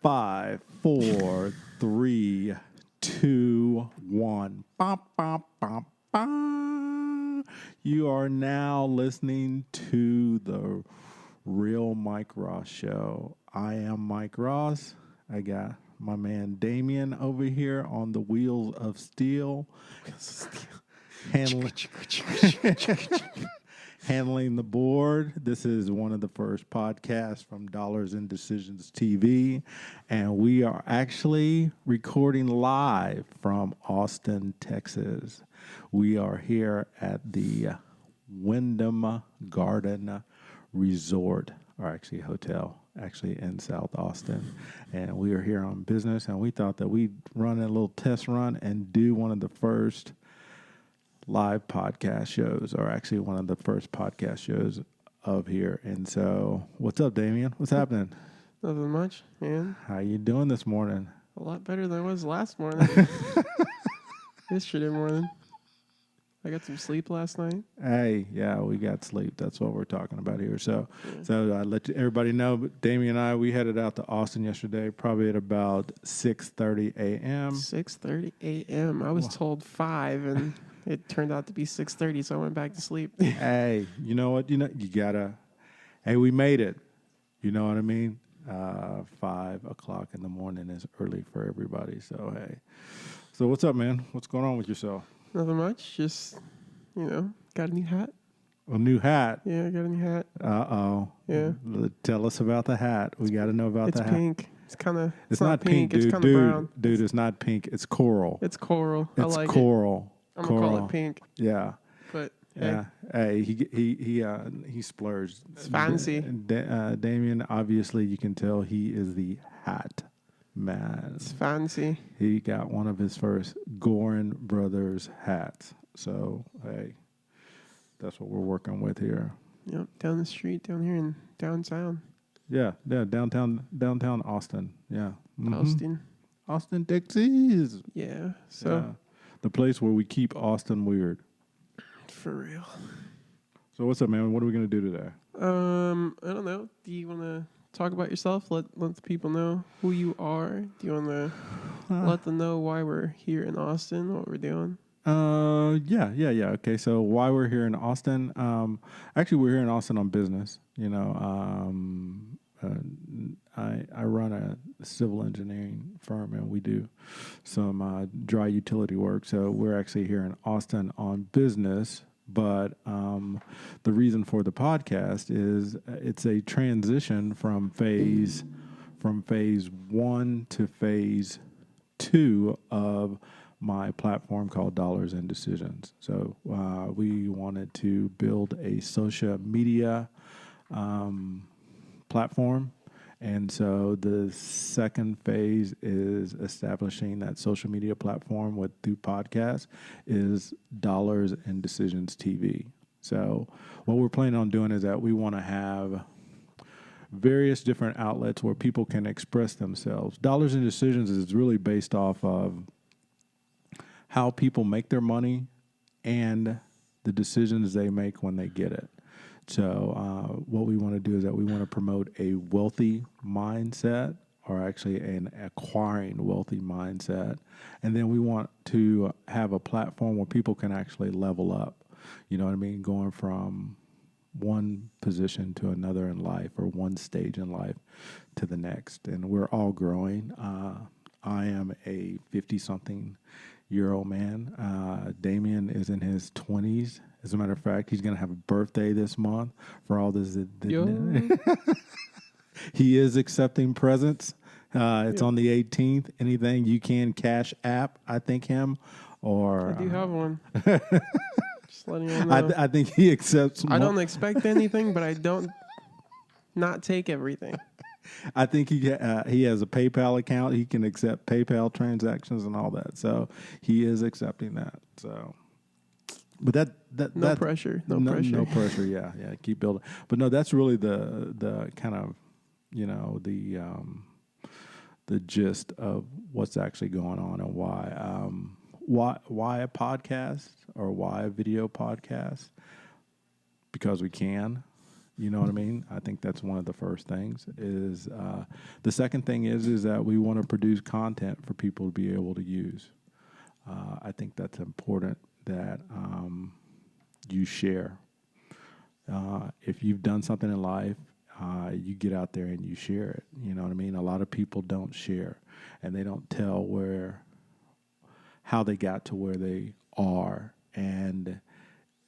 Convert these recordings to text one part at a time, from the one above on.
Five, four, three, two, one. Bum, bum, bum, bum. You are now listening to the Real Mike Ross Show. I am Mike Ross. I got my man Damien over here on the wheels of steel, handling handling the board. This is one of the first podcasts from Dollars and Decisions TV, and we are actually recording live from Austin, Texas. We are here at the Wyndham Garden Resort, or actually hotel, actually in South Austin. And we are here on business, and we thought that we'd run a little test run and do one of the first live podcast shows, or actually one of the first podcast shows of here. And so, what's up, Damien? What's happening? Nothing much, man. How you doing this morning? A lot better than I was last morning. Yesterday morning. I got some sleep last night. Hey, yeah, we got sleep. That's what we're talking about here. So I let everybody know. But Damien and I, we headed out to Austin yesterday, probably at about 6:30 a.m. 6:30 a.m. I was told 5, and it turned out to be 6:30, so I went back to sleep. Hey, you know what? You gotta. Hey, we made it. You know what I mean? 5 o'clock in the morning is early for everybody. So hey, so what's up, man? What's going on with yourself? Nothing much. Just, got a new hat. A new hat. Yeah, I got a new hat. Uh-oh. Yeah. Tell us about the hat. We got to know about the hat. It's pink. It's kind of. It's not pink, dude. It's kind of brown. Dude, it's not pink. It's coral. It's coral. I like coral. it. I'm gonna call it pink. Yeah. But yeah. Hey, he splurged. It's fancy. Damien, obviously, you can tell he is the hat man. It's fancy. He got one of his first Gorin Brothers hats. So, hey, that's what we're working with here. Yep, down the street, down here in downtown. Yeah, downtown Austin. Yeah. Mm-hmm. Austin, Texas. Yeah, so. Yeah. The place where we keep Austin weird. For real. So what's up, man? What are we going to do today? I don't know. Do you want to talk about yourself? Let the people know who you are. Do you want to let them know why we're here in Austin, what we're doing? Yeah. Okay, so why we're here in Austin? Actually, we're here in Austin on business. I run a civil engineering firm, and we do some dry utility work. So we're actually here in Austin on business. But the reason for the podcast is it's a transition from phase 1 to phase 2 of my platform called Dollars and Decisions. So we wanted to build a social media platform. And so the second phase is establishing that social media platform through podcasts is Dollars and Decisions TV. So what we're planning on doing is that we want to have various different outlets where people can express themselves. Dollars and Decisions is really based off of how people make their money and the decisions they make when they get it. So what we want to do is that we want to promote a wealthy mindset, or actually an acquiring wealthy mindset. And then we want to have a platform where people can actually level up. You know what I mean? Going from one position to another in life, or one stage in life to the next. And we're all growing. I am a 50-something-year-old man. Damien is in his 20s. As a matter of fact, he's going to have a birthday this month for all this. He is accepting presents. It's on the 18th. Anything you can Cash App, I think him. Or I do have one. Just letting you know. I think he accepts. I don't expect anything, but I don't not take everything. I think he has a PayPal account. He can accept PayPal transactions and all that. So he is accepting that. So. But no pressure. No pressure. Yeah. Keep building. But no, that's really the kind of the gist of what's actually going on and why a podcast or why a video podcast. Because we can, You know what I mean? I think that's one of the first things. Is the second thing is that we want to produce content for people to be able to use. I think that's important that you share. If you've done something in life, you get out there and you share it. You know what I mean? A lot of people don't share, and they don't tell how they got to where they are, and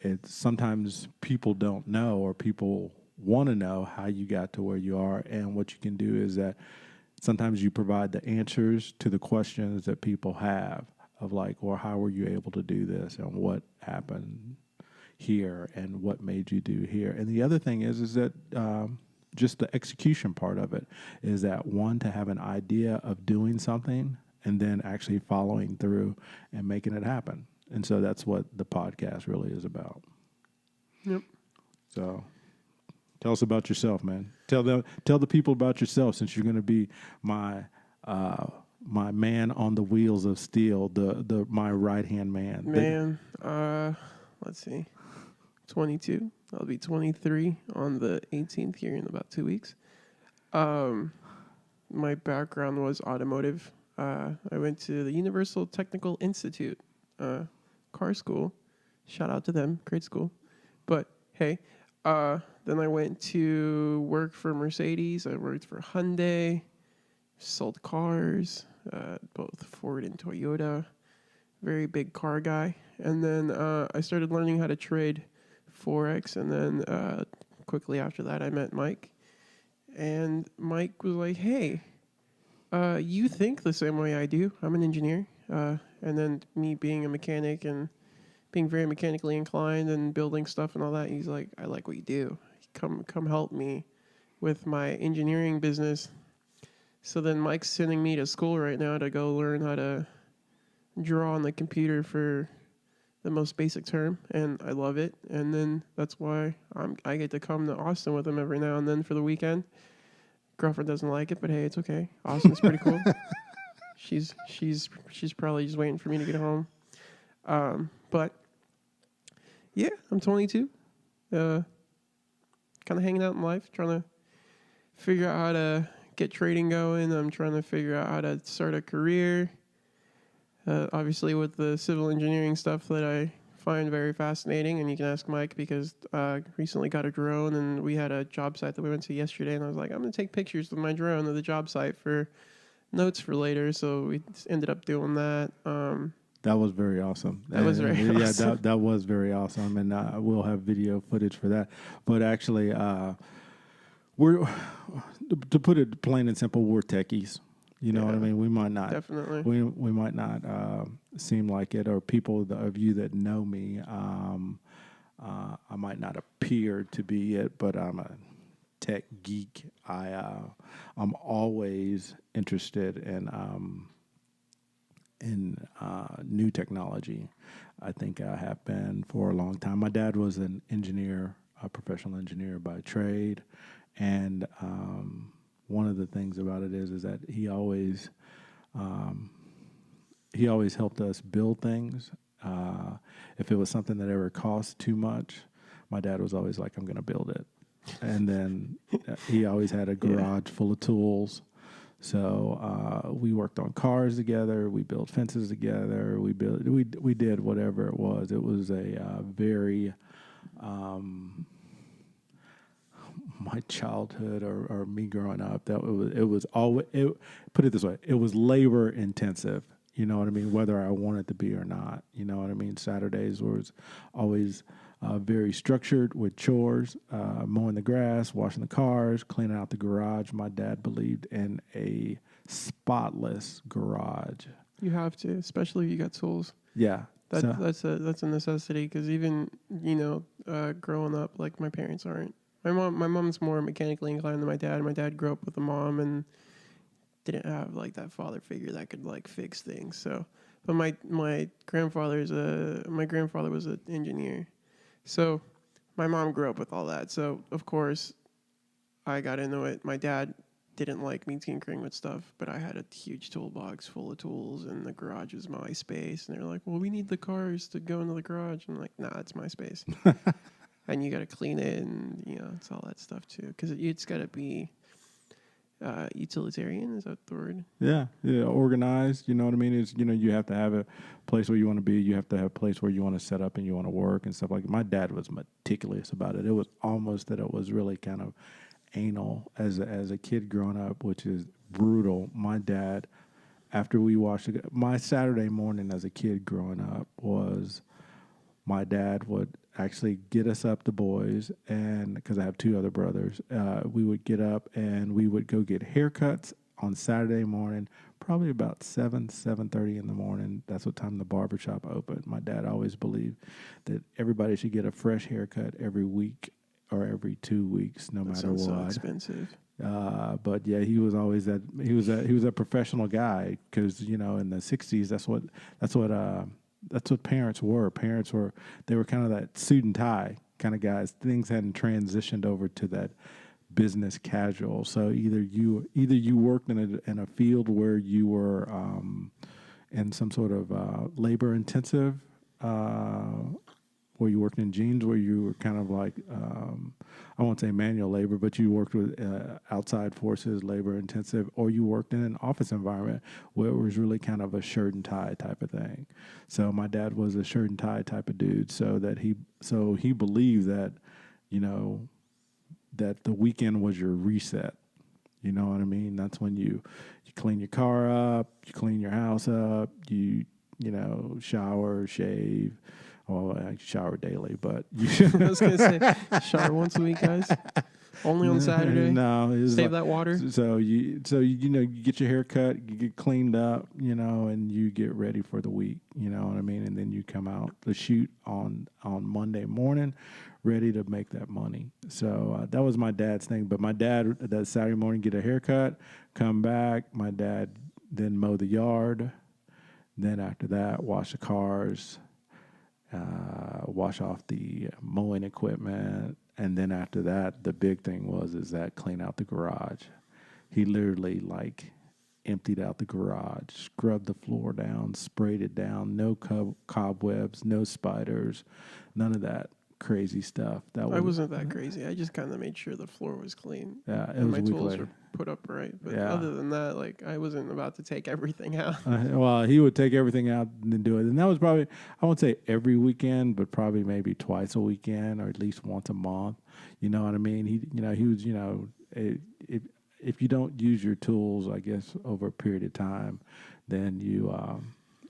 it's sometimes people don't know, or people want to know how you got to where you are. And what you can do is that sometimes you provide the answers to the questions that people have of like, well, how were you able to do this, and what happened here, and what made you do here. And the other thing is that just the execution part of it is that one, to have an idea of doing something and then actually following through and making it happen. And so that's what the podcast really is about. Yep. So tell us about yourself, man. Tell the people about yourself, since you're going to be my man on the wheels of steel, my right-hand man. Man, let's see. 22. I'll be 23 on the 18th here in about 2 weeks. My background was automotive. I went to the Universal Technical Institute, car school. Shout out to them. Great school. But hey, then I went to work for Mercedes. I worked for Hyundai, sold cars, both Ford and Toyota. Very big car guy. And then I started learning how to trade Forex, and then quickly after that I met Mike, and Mike was like, hey, you think the same way I do. I'm an engineer. And then me being a mechanic and being very mechanically inclined and building stuff and all that, he's like, I like what you do. Come help me with my engineering business. So then Mike's sending me to school right now to go learn how to draw on the computer for the most basic term, and I love it. And then that's why I get to come to Austin with him every now and then for the weekend. Girlfriend doesn't like it, but hey, it's okay. Austin's pretty cool. She's probably just waiting for me to get home. But yeah, I'm 22. Kind of hanging out in life, trying to figure out how to get trading going. I'm trying to figure out how to start a career. Obviously, with the civil engineering stuff that I find very fascinating, and you can ask Mike because I recently got a drone, and we had a job site that we went to yesterday, and I was like, I'm going to take pictures with my drone of the job site for notes for later, so we ended up doing that. That was very awesome. That was very awesome. Yeah, that was very awesome, and we'll have video footage for that. But actually, we're, to put it plain and simple, we're techies. You know what I mean? We might not Definitely. we might not seem like it, or people of you that know me, I might not appear to be it, but I'm a tech geek. I'm always interested in new technology. I think I have been for a long time. My dad was an engineer, a professional engineer by trade, and one of the things about it is that he always helped us build things. If it was something that ever cost too much, my dad was always like, I'm going to build it. And then he always had a garage full of tools. So we worked on cars together. We built fences together. We did whatever it was. It was a very my childhood or me growing up, that it was always, put it this way, it was labor intensive. You know what I mean? Whether I wanted to be or not. You know what I mean? Saturdays was always very structured with chores, mowing the grass, washing the cars, cleaning out the garage. My dad believed in a spotless garage. You have to, especially if you got tools. Yeah. That's a necessity, because even, growing up, like, my parents aren't. My mom's more mechanically inclined than my dad. My dad grew up with a mom and didn't have like that father figure that could like fix things. So, but my grandfather was an engineer. So my mom grew up with all that. So of course I got into it. My dad didn't like me tinkering with stuff, but I had a huge toolbox full of tools, and the garage was my space. And they're like, well, we need the cars to go into the garage. I'm like, nah, it's my space. and you got to clean it, and it's all that stuff too. Because it's got to be utilitarian. Is that the word? Yeah, organized. You know what I mean? It's you have to have a place where you want to be. You have to have a place where you want to set up and you want to work and stuff like that. My dad was meticulous about it. It was almost that it was really kind of anal as a kid growing up, which is brutal. My dad, after we watched my Saturday morning as a kid growing up was my dad would actually get us up, the boys, and because I have two other brothers, we would get up and we would go get haircuts on Saturday morning, probably about 7:30 in the morning. That's what time the barbershop opened. My dad always believed that everybody should get a fresh haircut every week or every 2 weeks, no matter what. So expensive. But yeah, he was always he was a professional guy because in the '60s that's what parents were. They were kind of that suit and tie kind of guys. Things hadn't transitioned over to that business casual. So either you worked in a field where you were in some sort of labor intensive, where you worked in jeans, where you were kind of like I won't say manual labor, but you worked with outside forces, labor intensive, or you worked in an office environment where it was really kind of a shirt and tie type of thing. So my dad was a shirt and tie type of dude. So he believed that, that the weekend was your reset. You know what I mean? That's when you clean your car up, you clean your house up, you shower, shave. Well, I shower daily, but I was gonna say shower once a week, guys. Only on Saturday. No, save that water. So you get your hair cut, you get cleaned up, and you get ready for the week. You know what I mean? And then you come out the shoot on Monday morning, ready to make that money. So that was my dad's thing. But my dad that Saturday morning get a haircut, come back. My dad then mow the yard. Then after that, wash the cars. Wash off the mowing equipment, and then after that, the big thing is that clean out the garage. He literally emptied out the garage, scrubbed the floor down, sprayed it down, no cobwebs, no spiders, none of that crazy stuff. I wasn't that crazy. I just kind of made sure the floor was clean. Yeah, and my tools were put up right. But other than that, I wasn't about to take everything out. Well, he would take everything out and then do it. And that was probably, I won't say every weekend, but probably maybe twice a weekend or at least once a month. You know what I mean? He was, if you don't use your tools, I guess, over a period of time, then you,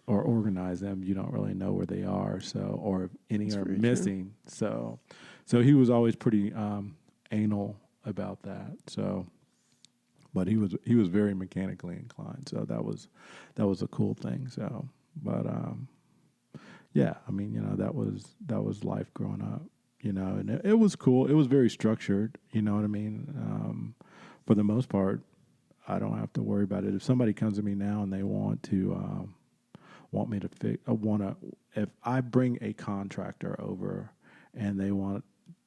or organize them, you don't really know where they are. So, or if any That's are very missing. True. So he was always pretty anal about that. So, but he was very mechanically inclined. So that was a cool thing. So, but yeah, I mean, that was life growing up. And it was cool. It was very structured. You know what I mean? For the most part, I don't have to worry about it. If somebody comes to me now and they want me to fix, if I bring a contractor over and they want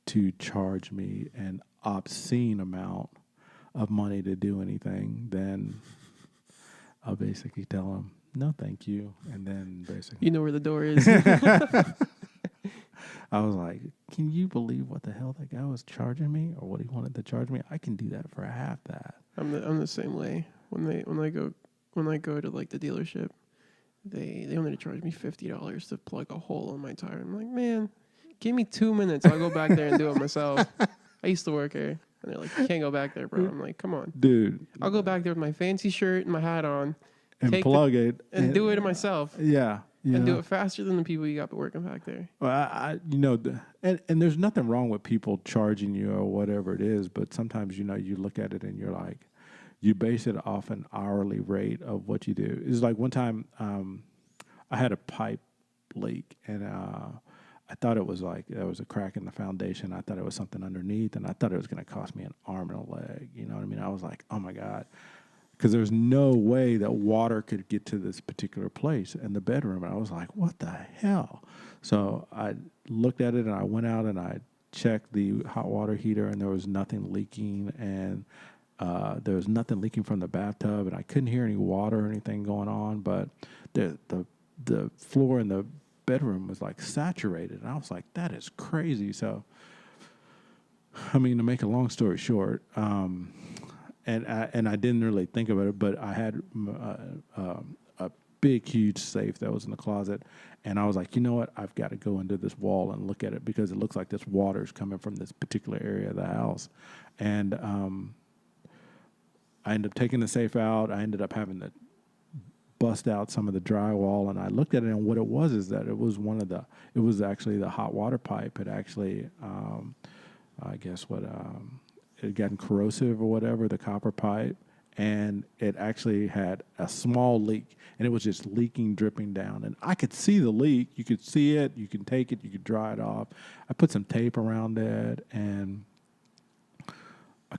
to charge me an obscene amount of money to do anything, then I'll basically tell them, no, thank you. And then basically, you know where the door is. I was like, can you believe what the hell that guy was charging me or what he wanted to charge me? I can do that for half that. I'm the same way. When I go to the dealership, they wanted to charge me $50 to plug a hole in my tire. I'm like, man, give me 2 minutes. I'll go back there and do it myself. I used to work here. And they're like, you can't go back there, bro. I'm like, come on. Dude. I'll go back there with my fancy shirt and my hat on. And plug it. And do it myself. Yeah. And do it faster than the people you got working back there. Well, and there's nothing wrong with people charging you or whatever it is, but sometimes, you look at it and you're like, you base it off an hourly rate of what you do. It's like one time I had a pipe leak and I thought it was there was a crack in the foundation. I thought it was something underneath and I thought it was going to cost me an arm and a leg. You know what I mean? I was like, oh my God. Because there's no way that water could get to this particular place in the bedroom. And I was like, what the hell? So I looked at it and I went out and I checked the hot water heater and there was nothing leaking. And there was nothing leaking from the bathtub. And I couldn't hear any water or anything going on. But the floor in the bedroom was saturated. And I was like, that is crazy. So I mean, to make a long story short, and I didn't really think about it, but I had a big, huge safe that was in the closet, and I was like, you know what? I've got to go into this wall and look at it because it looks like this water's coming from this particular area of the house, and I ended up taking the safe out. I ended up having to bust out some of the drywall, and I looked at it, and what it was is that it was actually the hot water pipe had actually, I guess what, it had gotten corrosive or whatever, the copper pipe, and it actually had a small leak, and it was just leaking, dripping down, and I could see the leak. You could see it, you can take it, you could dry it off. I put some tape around it, and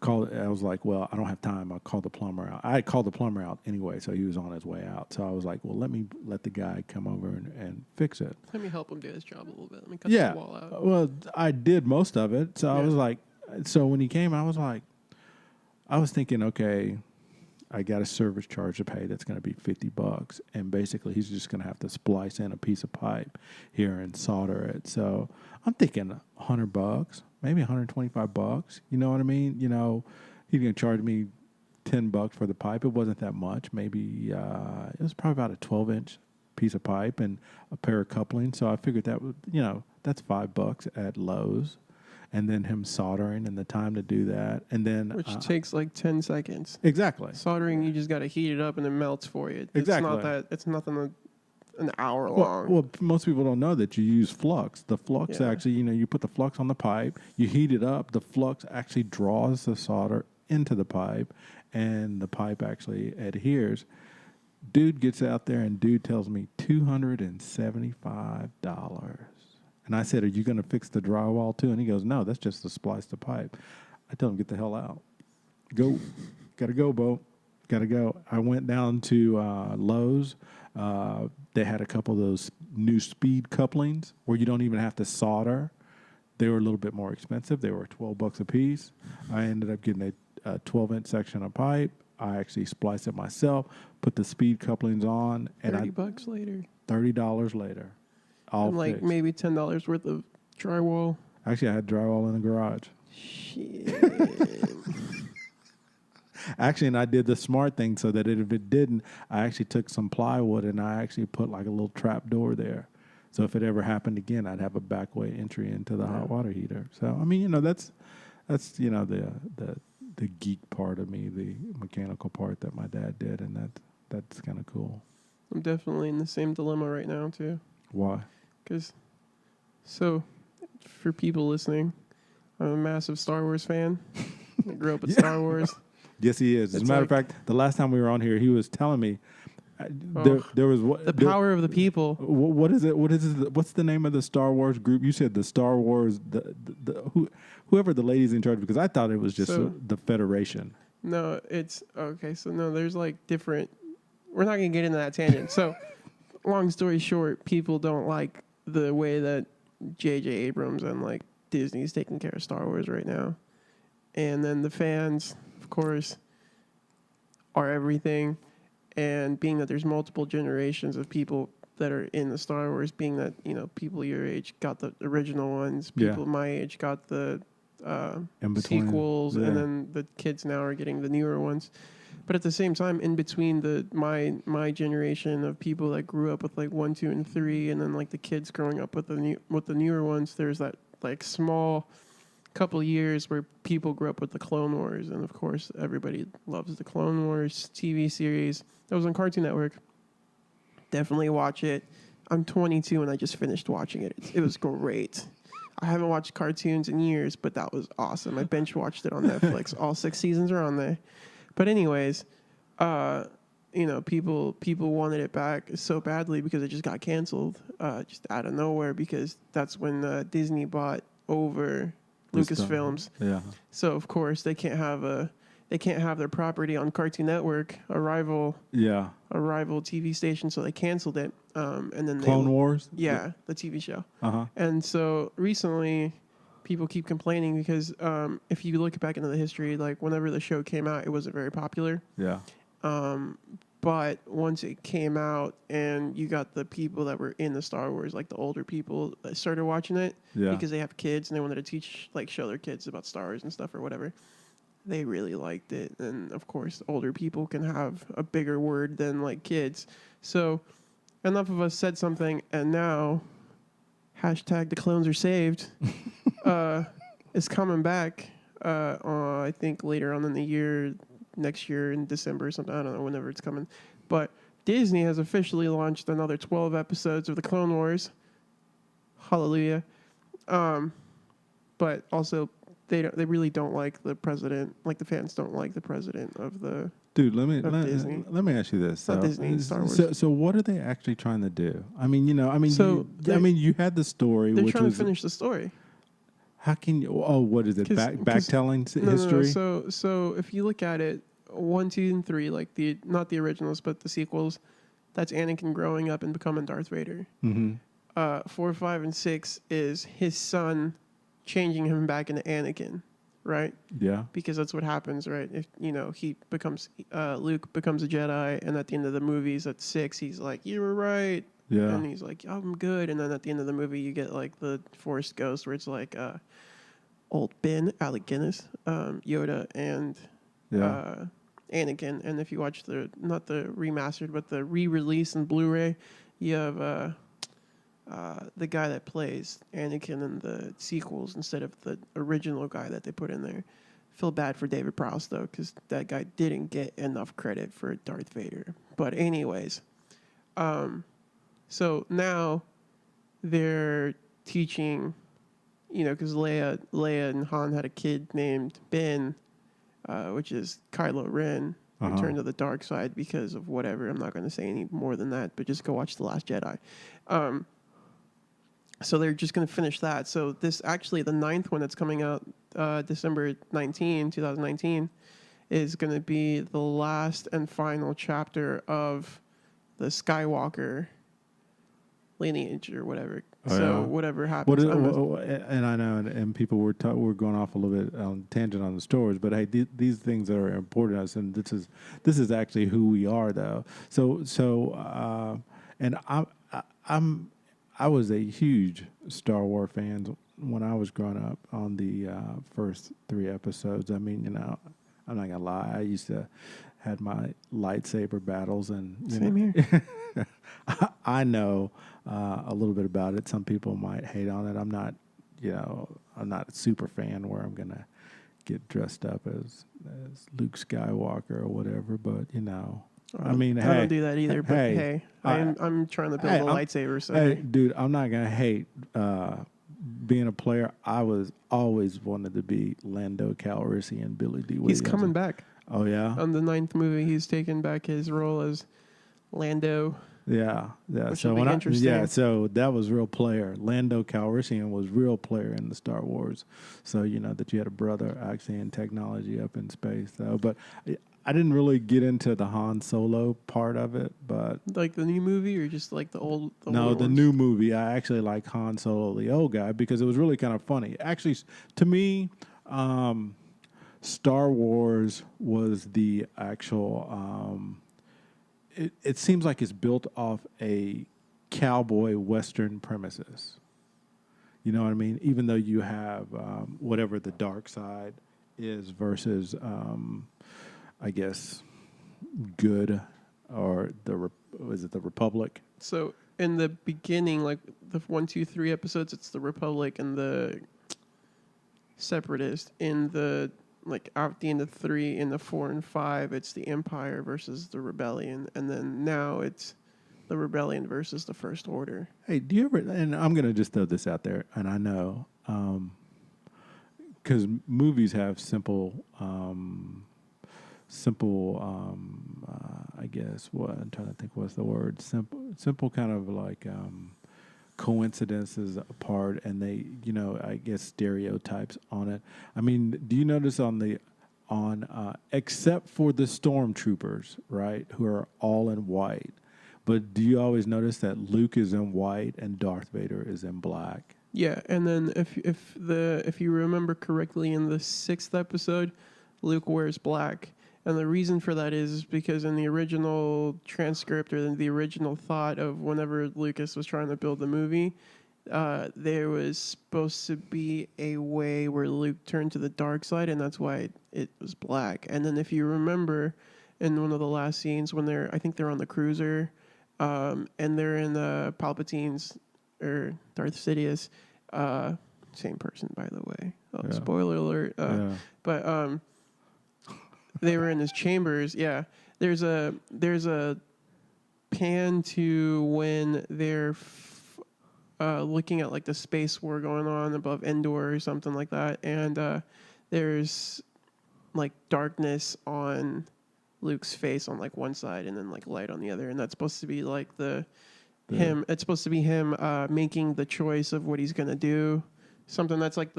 I was like, well, I don't have time. I'll call the plumber out. I had called the plumber out anyway, so he was on his way out. So I was like, well, let the guy come over and fix it. Let me help him do his job a little bit. Let me cut Yeah. the wall out. Well, I did most of it. So I Yeah. was like, so when he came, I was thinking, okay, I got a service charge to pay that's going to be $50, and basically he's just going to have to splice in a piece of pipe here and solder it. So I'm thinking $100, maybe $125. You know what I mean? You know, he's going to charge me $10 for the pipe. It wasn't that much. Maybe it was probably about a 12-inch piece of pipe and a pair of couplings. So I figured that would, that's $5 at Lowe's. And then him soldering and the time to do that. And then Which takes like 10 seconds. exactly. Soldering, you just got to heat it up and it melts for you. Exactly. It's nothing an hour long. Well, most people don't know that you use flux. The flux Yeah. actually, you put the flux on the pipe, you heat it up, the flux actually draws the solder into the pipe, and the pipe actually adheres. Dude gets out there and dude tells me $275. And I said, are you going to fix the drywall too? And he goes, no, that's just to splice the pipe. I told him, get the hell out. Go. Got to go, Bo. Got to go. I went down to Lowe's. They had a couple of those new speed couplings where you don't even have to solder. They were a little bit more expensive. They were $12 a piece. I ended up getting a 12-inch section of pipe. I actually spliced it myself, put the speed couplings on, and $30 later. $30 later. All And like fixed. maybe $10 worth of drywall. Actually, I had drywall in the garage. Shit. Actually, and I did the smart thing so that if it didn't, I actually took some plywood and I actually put like a little trap door there. So if it ever happened again, I'd have a back way entry into the hot water heater. So I mean, that's the geek part of me, the mechanical part that my dad did, and that's kind of cool. I'm definitely in the same dilemma right now too. Why? So, for people listening, I'm a massive Star Wars fan. I grew up with Yeah. Star Wars. Yes, he is. As a It's matter of like- fact, the last time we were on here, he was telling me there was what The power of the people. What is it? What's the name of the Star Wars group? You said the Star Wars, whoever the lady's in charge, because I thought it was just the Federation. No, it's okay. So no, there's like different. We're not gonna get into that tangent. So, long story short, people don't like the way that J.J. Abrams and like Disney's taking care of Star Wars right now, and then the fans, of course, are everything. And being that there's multiple generations of people that are in the Star Wars, being that people your age got the original ones, people my age got the In between, sequels, yeah. and then the kids now are getting the newer ones. But at the same time, in between my generation of people that grew up with like 1, 2, and 3, and then like the kids growing up with the newer ones, there's that like small couple years where people grew up with the Clone Wars, and of course everybody loves the Clone Wars TV series that was on Cartoon Network. Definitely watch it. I'm 22 and I just finished watching it. It was great. I haven't watched cartoons in years, but that was awesome. I binge watched it on Netflix. All 6 seasons are on there. But anyways, people wanted it back so badly because it just got canceled just out of nowhere, because that's when Disney bought over Lucasfilms. Yeah. So of course they can't have their property on Cartoon Network, a rival TV station. So they canceled it. And then Clone Wars. Yeah, the TV show. Uh-huh. And so recently, people keep complaining because if you look back into the history, like whenever the show came out, it wasn't very popular. Yeah. But once it came out and you got the people that were in the Star Wars, like the older people that started watching it Yeah. because they have kids and they wanted to show their kids about Star Wars and stuff or whatever, they really liked it. And of course, older people can have a bigger word than like kids. So enough of us said something, and now hashtag the clones are saved is coming back. I think later on in the year, next year in December or something. I don't know, whenever it's coming. But Disney has officially launched another 12 episodes of the Clone Wars. Hallelujah. But also, they really don't like the president. Like, the fans don't like the president of the... Dude, Disney. let me ask you this. Not So, Disney, Star Wars. So what are they actually trying to do? I mean, So you had the story, They're which trying was to finish the story. how can you? Oh, what is it? 'Cause- Backtelling No, history. So if you look at it, 1, 2, and 3, like not the originals, but the sequels, that's Anakin growing up and becoming Darth Vader. Mm-hmm. 4, 5, and 6 is his son changing him back into Anakin, right? Yeah. Because that's what happens, right? If he becomes Luke becomes a Jedi, and at the end of the movies at 6, he's like, "You were right," Yeah. and he's like, "I'm good." And then at the end of the movie, you get like the Force Ghost, where it's like old Ben, Alec Guinness, Yoda, and Yeah. Anakin. And if you watch not the remastered, but the re-release in Blu-ray, you have the guy that plays Anakin in the sequels instead of the original guy that they put in there. Feel bad for David Prowse, though, because that guy didn't get enough credit for Darth Vader. But anyways, so now they're teaching, because Leia and Han had a kid named Ben, which is Kylo Ren, who turned to the dark side because of whatever. I'm not going to say any more than that, but just go watch The Last Jedi. So they're just going to finish that. So this actually, the 9th one that's coming out December 19, 2019, is going to be the last and final chapter of the Skywalker lineage or whatever. Oh, So yeah. whatever happens. And I know, and people were going off a little bit on tangent on the stories, but hey, these things are important to us, and this is actually who we are, though. And I was a huge Star Wars fan when I was growing up on the first 3 episodes. I mean, I'm not gonna lie, I used to had my lightsaber battles, and Same here. I know a little bit about it. Some people might hate on it. I'm not a super fan where I'm gonna get dressed up as Luke Skywalker or whatever. But I mean, I don't do that either. But hey, I'm trying to build a lightsaber. So hey, dude, I'm not gonna hate being a player. I was always wanted to be Lando Calrissian, Billy D. Williams. He's coming back. Oh yeah. On the 9th movie, he's taking back his role as Lando. Yeah. Which So will be interesting. so that was real player. Lando Calrissian was real player in the Star Wars. So that you had a brother actually in technology up in space, though. But I didn't really get into the Han Solo part of it, but Like the new movie, or just like the old? the new movie. I actually like Han Solo, the old guy, because it was really kind of funny. Actually, to me, Star Wars was the actual. It seems like it's built off a cowboy western premises. You know what I mean? Even though you have whatever the dark side is versus, I guess, good, or is it the Republic? So in the beginning, like the 1, 2, 3 episodes, it's the Republic and the Separatist. In the at the end of 3, in the 4 and 5, it's the Empire versus the Rebellion, and then now it's the Rebellion versus the First Order. Hey, do you ever? And I'm gonna just throw this out there, and I know, because movies have simple. I guess what I'm trying to think. What's the word? Simple kind of like coincidences apart, and they, I guess stereotypes on it. I mean, do you notice except for the stormtroopers, right, who are all in white, but do you always notice that Luke is in white and Darth Vader is in black? Yeah, and then if you remember correctly, in the 6th episode, Luke wears black, And the reason for that is because in the original transcript or the original thought of whenever Lucas was trying to build the movie, there was supposed to be a way where Luke turned to the dark side, and that's why it was black. And then if you remember in one of the last scenes when I think they're on the cruiser, and they're in the Palpatine's or Darth Sidious, same person by the way. Oh, Yeah. spoiler alert. But they were in his chambers. Yeah, there's a pan to when they're looking at like the space war going on above Endor or something like that, and there's like darkness on Luke's face on like one side and then like light on the other, and that's supposed to be like him. It's supposed to be him making the choice of what he's gonna do. Something that's like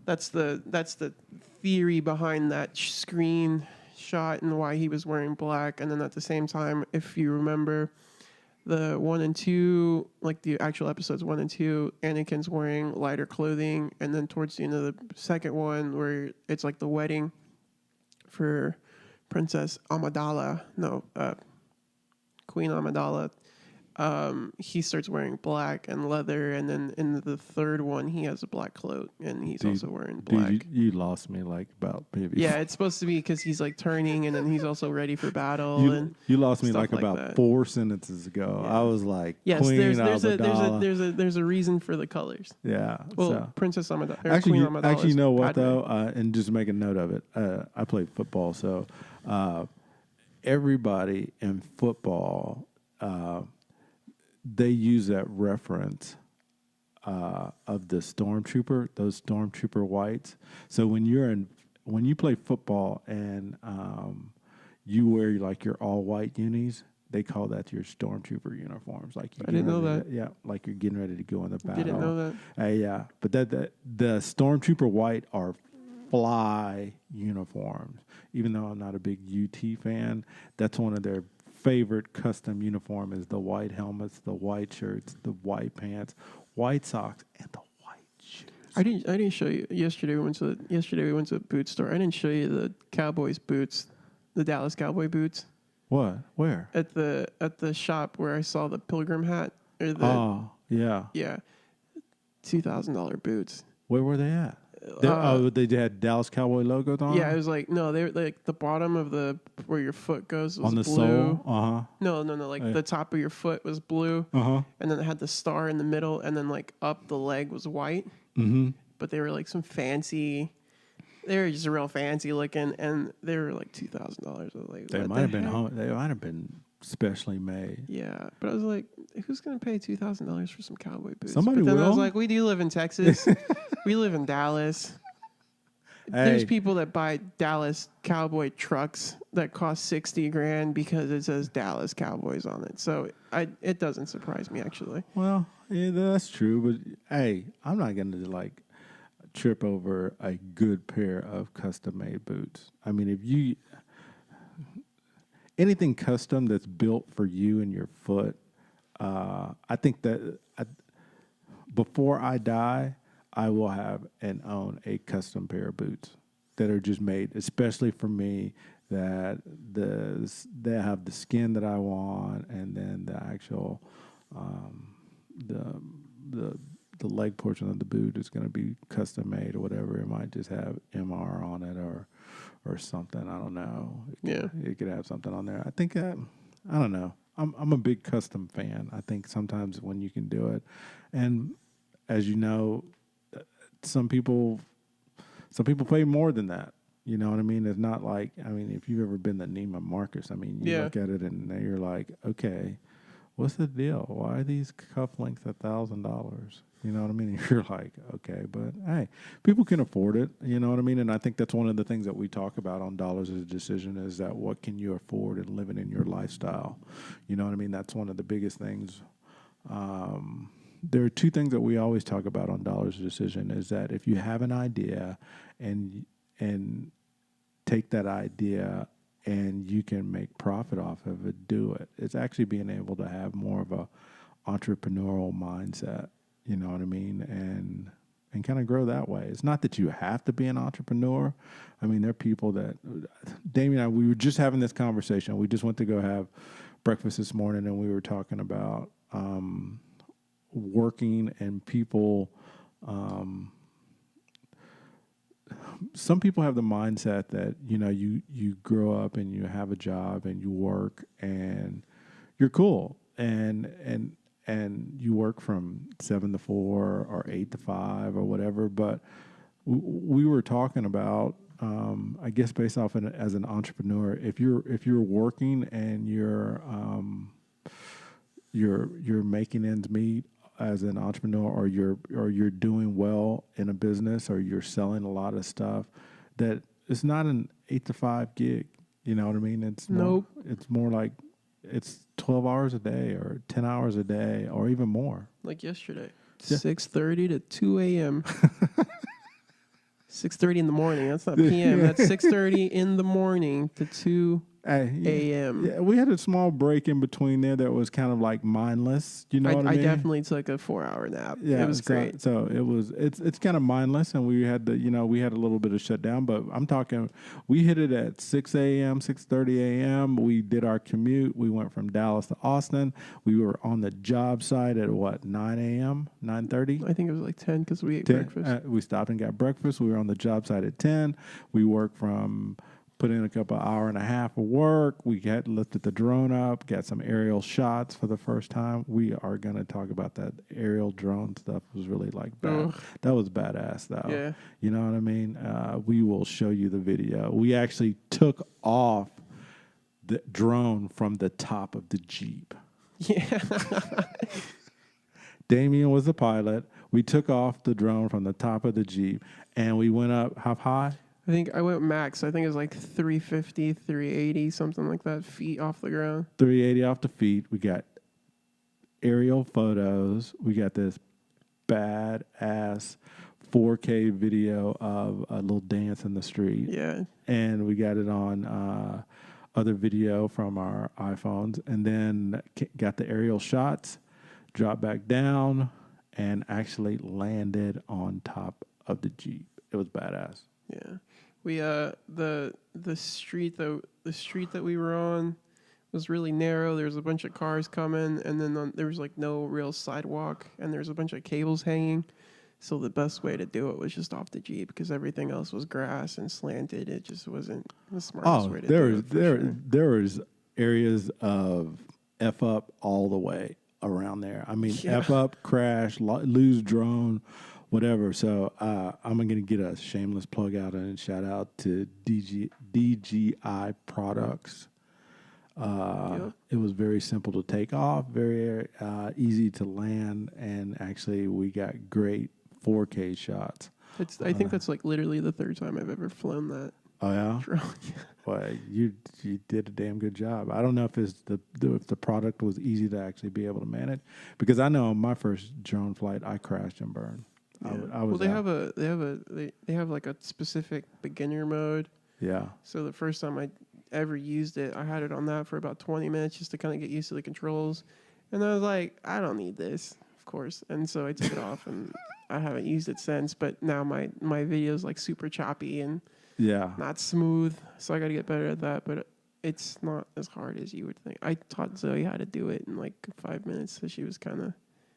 that's the theory behind that screen shot and why he was wearing black. And then at the same time, if you remember the 1 and 2, like the actual episodes 1 and 2, Anakin's wearing lighter clothing, and then towards the end of the second one where it's like the wedding for Princess Amidala, Queen Amidala, he starts wearing black and leather, and then in the third one he has a black cloak and he's also wearing black. Dude, you lost me like about maybe. Yeah, it's supposed to be because he's like turning, and then he's also ready for battle. You lost me stuff like like about that. 4 sentences ago. Yeah. I was like, yes, Queen there's a reason for the colors. Yeah. Well, so. Princess Amidala. Actually, Queen Amidala you know what Padme. though, and just make a note of it. I played football, so everybody in football, they use that reference of the stormtrooper, those stormtrooper whites. So when you play football and you wear like your all white unis, they call that your stormtrooper uniforms. Like I didn't know that. Yeah, like you're getting ready to go in the battle. Didn't know that. Yeah, but the stormtrooper white are fly uniforms. Even though I'm not a big UT fan, that's one of their favorite custom uniform is the white helmets, the white shirts, the white pants, white socks, and the white shoes. I didn't show you yesterday. We went to a boot store. I didn't show you the Cowboys boots, the Dallas Cowboy boots. What? Where? At the shop where I saw the pilgrim hat or the Oh, yeah. $2,000 boots. Where were they at? They had Dallas Cowboy logos on. Yeah, it was like no, they were like the bottom of the where your foot goes was on the blue. sole. No, like the top of your foot was blue. And then it had the star in the middle, and then like up the leg was white. Mm-hmm. But they were like some fancy. They were just real fancy looking, and they were like $2,000. I was like, They might have been They might have been specially made. Yeah, but I was like, who's gonna pay $2,000 for some cowboy boots? Somebody but then will. I was like, we do live in Texas. We live in Dallas. There's Hey. people that buy Dallas Cowboy trucks that cost $60,000 because it says Dallas Cowboys on it. So it doesn't surprise me actually. Well, yeah, that's true. But hey, I'm not going to like trip over a good pair of custom made boots. I mean, if you anything custom that's built for you and your foot, I think that before I die, I will have and own a custom pair of boots that are just made, especially for me, that they have the skin that I want, and then the actual the leg portion of the boot is going to be custom made or whatever. It might just have MR on it or something. I don't know. It could have something on there. I think I don't know. I'm a big custom fan. I think sometimes when you can do it, and as you know, some people pay more than that. You know what I mean? It's not like, I mean, if you've ever been to Neiman Marcus, I mean, you look at it and you're like, okay, what's the deal? Why are these cufflinks $1,000? You know what I mean? And you're like, okay, but hey, people can afford it. You know what I mean? And I think that's one of the things that we talk about on Dollars as a Decision is that what can you afford and living in your lifestyle? You know what I mean? That's one of the biggest things. There are two things that we always talk about on Dollars a Decision is that if you have an idea and take that idea and you can make profit off of it, do it. It's actually being able to have more of a entrepreneurial mindset, you know what I mean? and kind of grow that way. It's not that you have to be an entrepreneur. I mean, there are people that, Damien and I, we were just having this conversation. We just went to go have breakfast this morning, and we were talking about working and people. Some people have the mindset that, you know, you grow up and you have a job and you work and you're cool and you work from 7 to 4 or 8 to 5 or whatever. But we were talking about, I guess, based off as an entrepreneur, if you're working and you're making ends meet as an entrepreneur, or you're doing well in a business, or you're selling a lot of stuff, that it's not an 8 to 5 gig. You know what I mean? It's Nope. It's more like it's 12 hours a day or 10 hours a day or even more. Like yesterday, Yeah. 6:30 to 2 a.m. 6:30 in the morning. That's not p.m. That's 6:30 in the morning to 2 a.m. Yeah, we had a small break in between there that was kind of like mindless. You know what I I mean? definitely took a 4-hour nap. Yeah, It was great. So it's kind of mindless, and we had we had a little bit of shutdown. But I'm talking, we hit it at 6 a.m., 6:30 a.m. We did our commute. We went from Dallas to Austin. We were on the job site at 9 a.m., 9:30. I think it was like 10 because we ate breakfast. We stopped and got breakfast. We were on the job site at 10. We worked put in a couple hour and a half of work. We lifted the drone up, got some aerial shots for the first time. We are going to talk about that aerial drone stuff. It was really like bad. Ugh. That was badass though. Yeah. You know what I mean? We will show you the video. We actually took off the drone from the top of the Jeep. Yeah. Damien was the pilot. We took off the drone from the top of the Jeep, and we went up how high? I think I went max. I think it was like 350, 380, something like that, feet off the ground. 380 off the feet. We got aerial photos. We got this badass 4K video of a little dance in the street. Yeah. And we got it on other video from our iPhones. And then got the aerial shots, dropped back down, and actually landed on top of the Jeep. It was badass. Yeah. We the street that we were on was really narrow. There was a bunch of cars coming, and then there was like no real sidewalk, and there's a bunch of cables hanging. So the best way to do it was just off the Jeep, because everything else was grass and slanted. It just wasn't the smartest way to do it. There was areas of F up all the way around there. I mean, Yeah. F up, crash, lose drone, whatever. So I'm going to get a shameless plug out and shout out to DJI products. Yep. It was very simple to take off, very easy to land, and actually we got great 4K shots. I think that's like literally the third time I've ever flown that Oh yeah, drone. well, you did a damn good job. I don't know if if the product was easy to actually be able to manage, because I know on my first drone flight I crashed and burned. Yeah. I was well, they have like a specific beginner mode. yeah. So the first time I ever used it, I had it on that for about 20 minutes just to kind of get used to the controls. And I was like, I don't need this, of course. And so I took it off, and I haven't used it since. But now my video is like super choppy and Yeah. not smooth. So I got to get better at that. But it's not as hard as you would think. I taught Zoe how to do it in like 5 minutes. So she was kind of,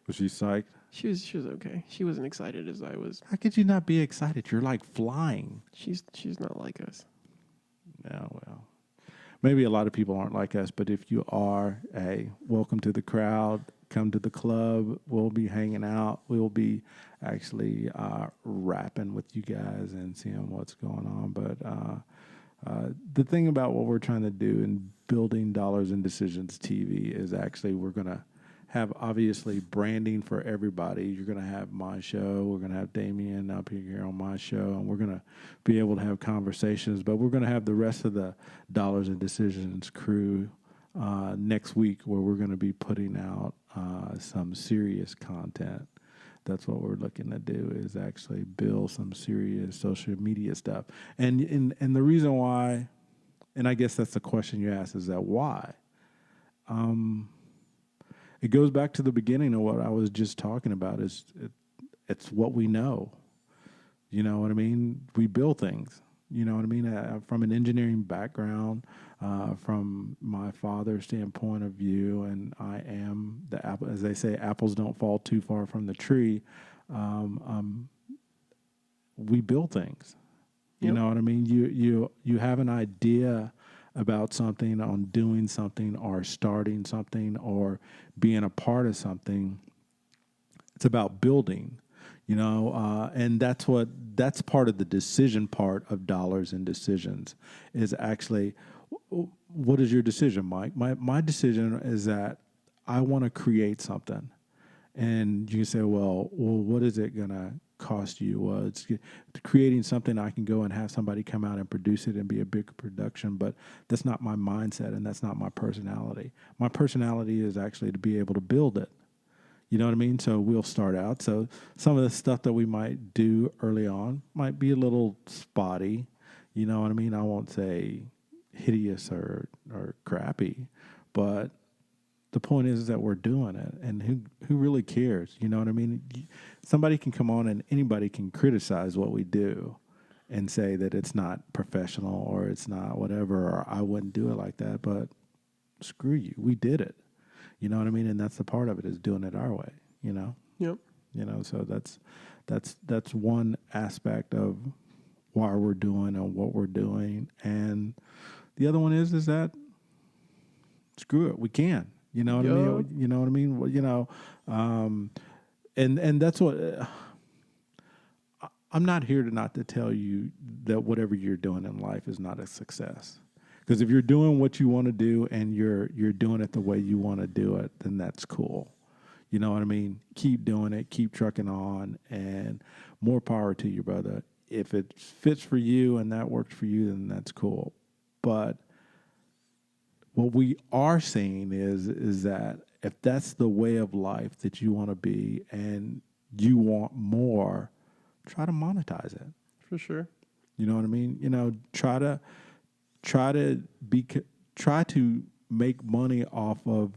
Was she psyched? she was okay. She wasn't excited as I was. How could you not be excited? You're like flying. She's not like us. Yeah, well, maybe a lot of people aren't like us, but if you are, hey, welcome to the crowd. Come to the club. We'll be hanging out. We'll be actually rapping with you guys and seeing what's going on. But the thing about what we're trying to do in building Dollars and Decisions TV is actually we're going to have obviously branding for everybody. You're going to have my show. We're going to have Damien up here on my show, and we're going to be able to have conversations. But we're going to have the rest of the Dollars and Decisions crew next week, where we're going to be putting out some serious content. That's what we're looking to do, is actually build some serious social media stuff. And the reason why, and I guess that's the question you asked, is that why? It goes back to the beginning of what I was just talking about. It's what we know. You know what I mean? We build things. You know what I mean? From an engineering background, from my father's standpoint of view, and I am the apple, as they say, apples don't fall too far from the tree. Um, um, we build things. You Yep. know what I mean? You have an idea about something, on doing something, or starting something, or being a part of something. It's about building, and that's part of the decision part of dollars and decisions is actually, what is your decision, Mike? My decision is that I want to create something. And you say, well, what is it going to cost you? Well, it's creating something I can go and have somebody come out and produce it and be a big production, but that's not my mindset and that's not my personality. My personality is actually to be able to build it. You know what I mean? So we'll start out. So some of the stuff that we might do early on might be a little spotty. You know what I mean? I won't say hideous or crappy, but the point is that we're doing it, and who really cares? You know what I mean? Somebody can come on and anybody can criticize what we do and say that it's not professional or it's not whatever, or I wouldn't do it like that, but screw you. We did it. You know what I mean? And that's the part of it, is doing it our way, Yep. So that's one aspect of why we're doing and what we're doing. And the other one is that screw it, we can. You know what I Yup. mean? You know what I mean? Well, and that's what I'm not here to tell you that whatever you're doing in life is not a success. Because if you're doing what you want to do and you're doing it the way you want to do it, then that's cool. You know what I mean? Keep doing it, keep trucking on, and more power to you, brother. If it fits for you and that works for you, then that's cool. But what we are saying is that if that's the way of life that you want to be and you want more, try to monetize it. For sure. You know what I mean? Try to make money off of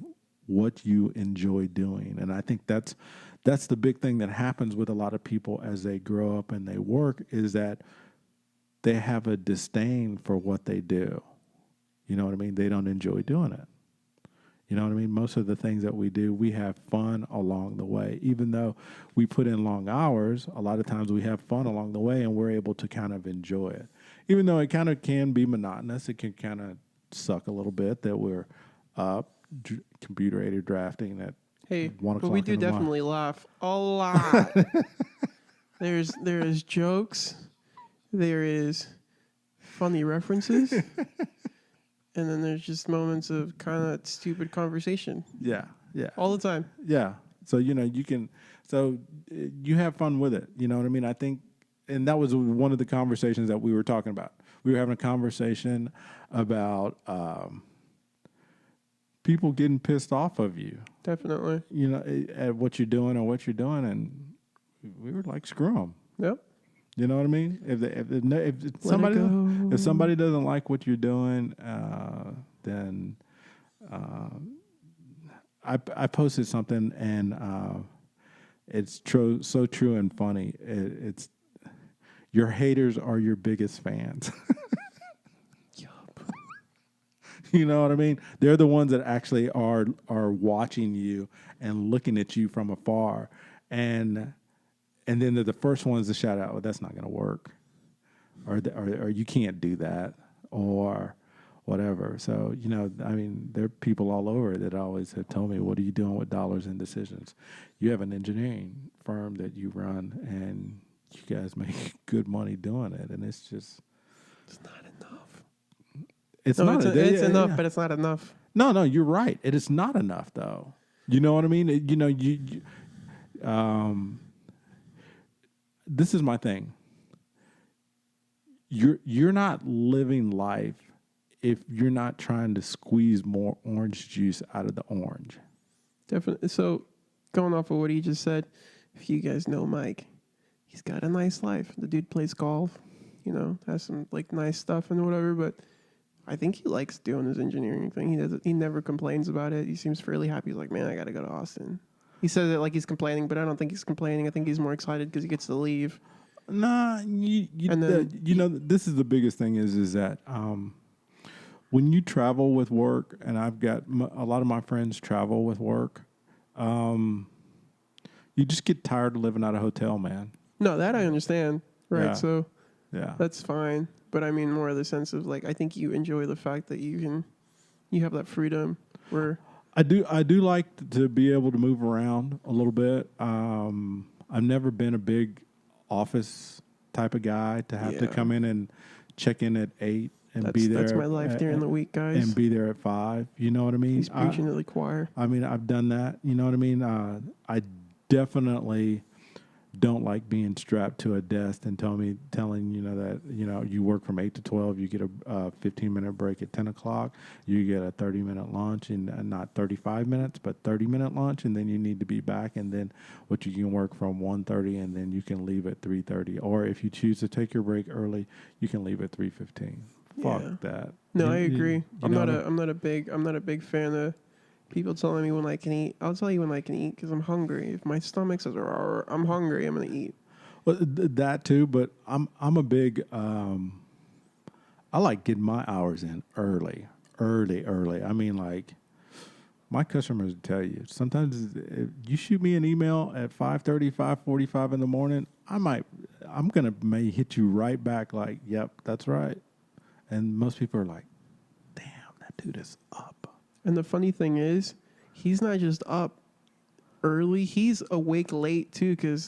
what you enjoy doing. And I think that's the big thing that happens with a lot of people as they grow up and they work, is that they have a disdain for what they do. You know what I mean? They don't enjoy doing it. You know what I mean? Most of the things that we do, we have fun along the way. Even though we put in long hours, a lot of times we have fun along the way and we're able to kind of enjoy it. Even though it kind of can be monotonous, it can kind of suck a little bit that we're up, computer-aided drafting at Hey, 1 but o'clock we in do the morning. definitely laugh a lot. There is jokes, there is funny references, and then there's just moments of kind of stupid conversation Yeah. all the time. Yeah. So, you have fun with it. You know what I mean? I think, and that was one of the conversations that we were talking about. We were having a conversation about people getting pissed off of you, Definitely. at what you're doing or what you're doing. And we were like, screw them. Yep. You know what I mean? If Let somebody it go. if somebody doesn't like what you're doing, then I posted something, and it's so true and funny. It's your haters are your biggest fans. Yup. You know what I mean? They're the ones that actually are watching you and looking at you from afar, and then they're the first ones to shout out, "Well, that's not going to work," or you can't do that, or whatever. So, I mean, there are people all over that always have told me, "What are you doing with dollars and decisions? You have an engineering firm that you run, and you guys make good money doing it." And it's just, It's not enough. it's No, not. it's enough, but it's not enough. No, you're right. It is not enough, though. You know what I mean? This is my thing. You're not living life if you're not trying to squeeze more orange juice out of the orange. Definitely. So, going off of what he just said, if you guys know Mike, he's got a nice life. The dude plays golf, has some nice stuff and whatever. But I think he likes doing his engineering thing. He never complains about it. He seems fairly happy. He's like, man, I got to go to Austin. He says it like he's complaining, but I don't think he's complaining. I think he's more excited because he gets to leave. Nah, And then you know, this is the biggest thing is that when you travel with work, and I've got a lot of my friends travel with work, you just get tired of living at a hotel, man. no, that I understand, right? Yeah. So Yeah. that's fine. But I mean, more of the sense of like, I think you enjoy the fact that you have that freedom where, I do like to be able to move around a little bit. I've never been a big office type of guy to have to Yeah. come in and check in at 8 and be there. that's my life during the week, guys. and be there at 5. You know what I mean? He's preaching to the choir. I mean, I've done that. You know what I mean? I definitely don't like being strapped to a desk and telling you know that you know you work from 8 to 12. You get a 15-minute break at 10 o'clock. You get a 30-minute lunch and not 35 minutes, but 30-minute lunch, and then you need to be back. And then what you can work from 1:30, and then you can leave at 3:30. Or if you choose to take your break early, you can leave at 3:15. Yeah. Fuck that. No, I agree. I'm know not what a big fan of people telling me when I can eat. I'll tell you when I can eat because I'm hungry. If my stomach says I'm hungry, I'm gonna eat. Well, that too, but I'm a big. I like getting my hours in early. I mean, like my customers tell you sometimes if you shoot me an email at 5:30, 5:45 in the morning, I'm gonna may hit you right back like, yep, that's right. And most people are like, damn, that dude is up. And the funny thing is, he's not just up early; he's awake late too. Because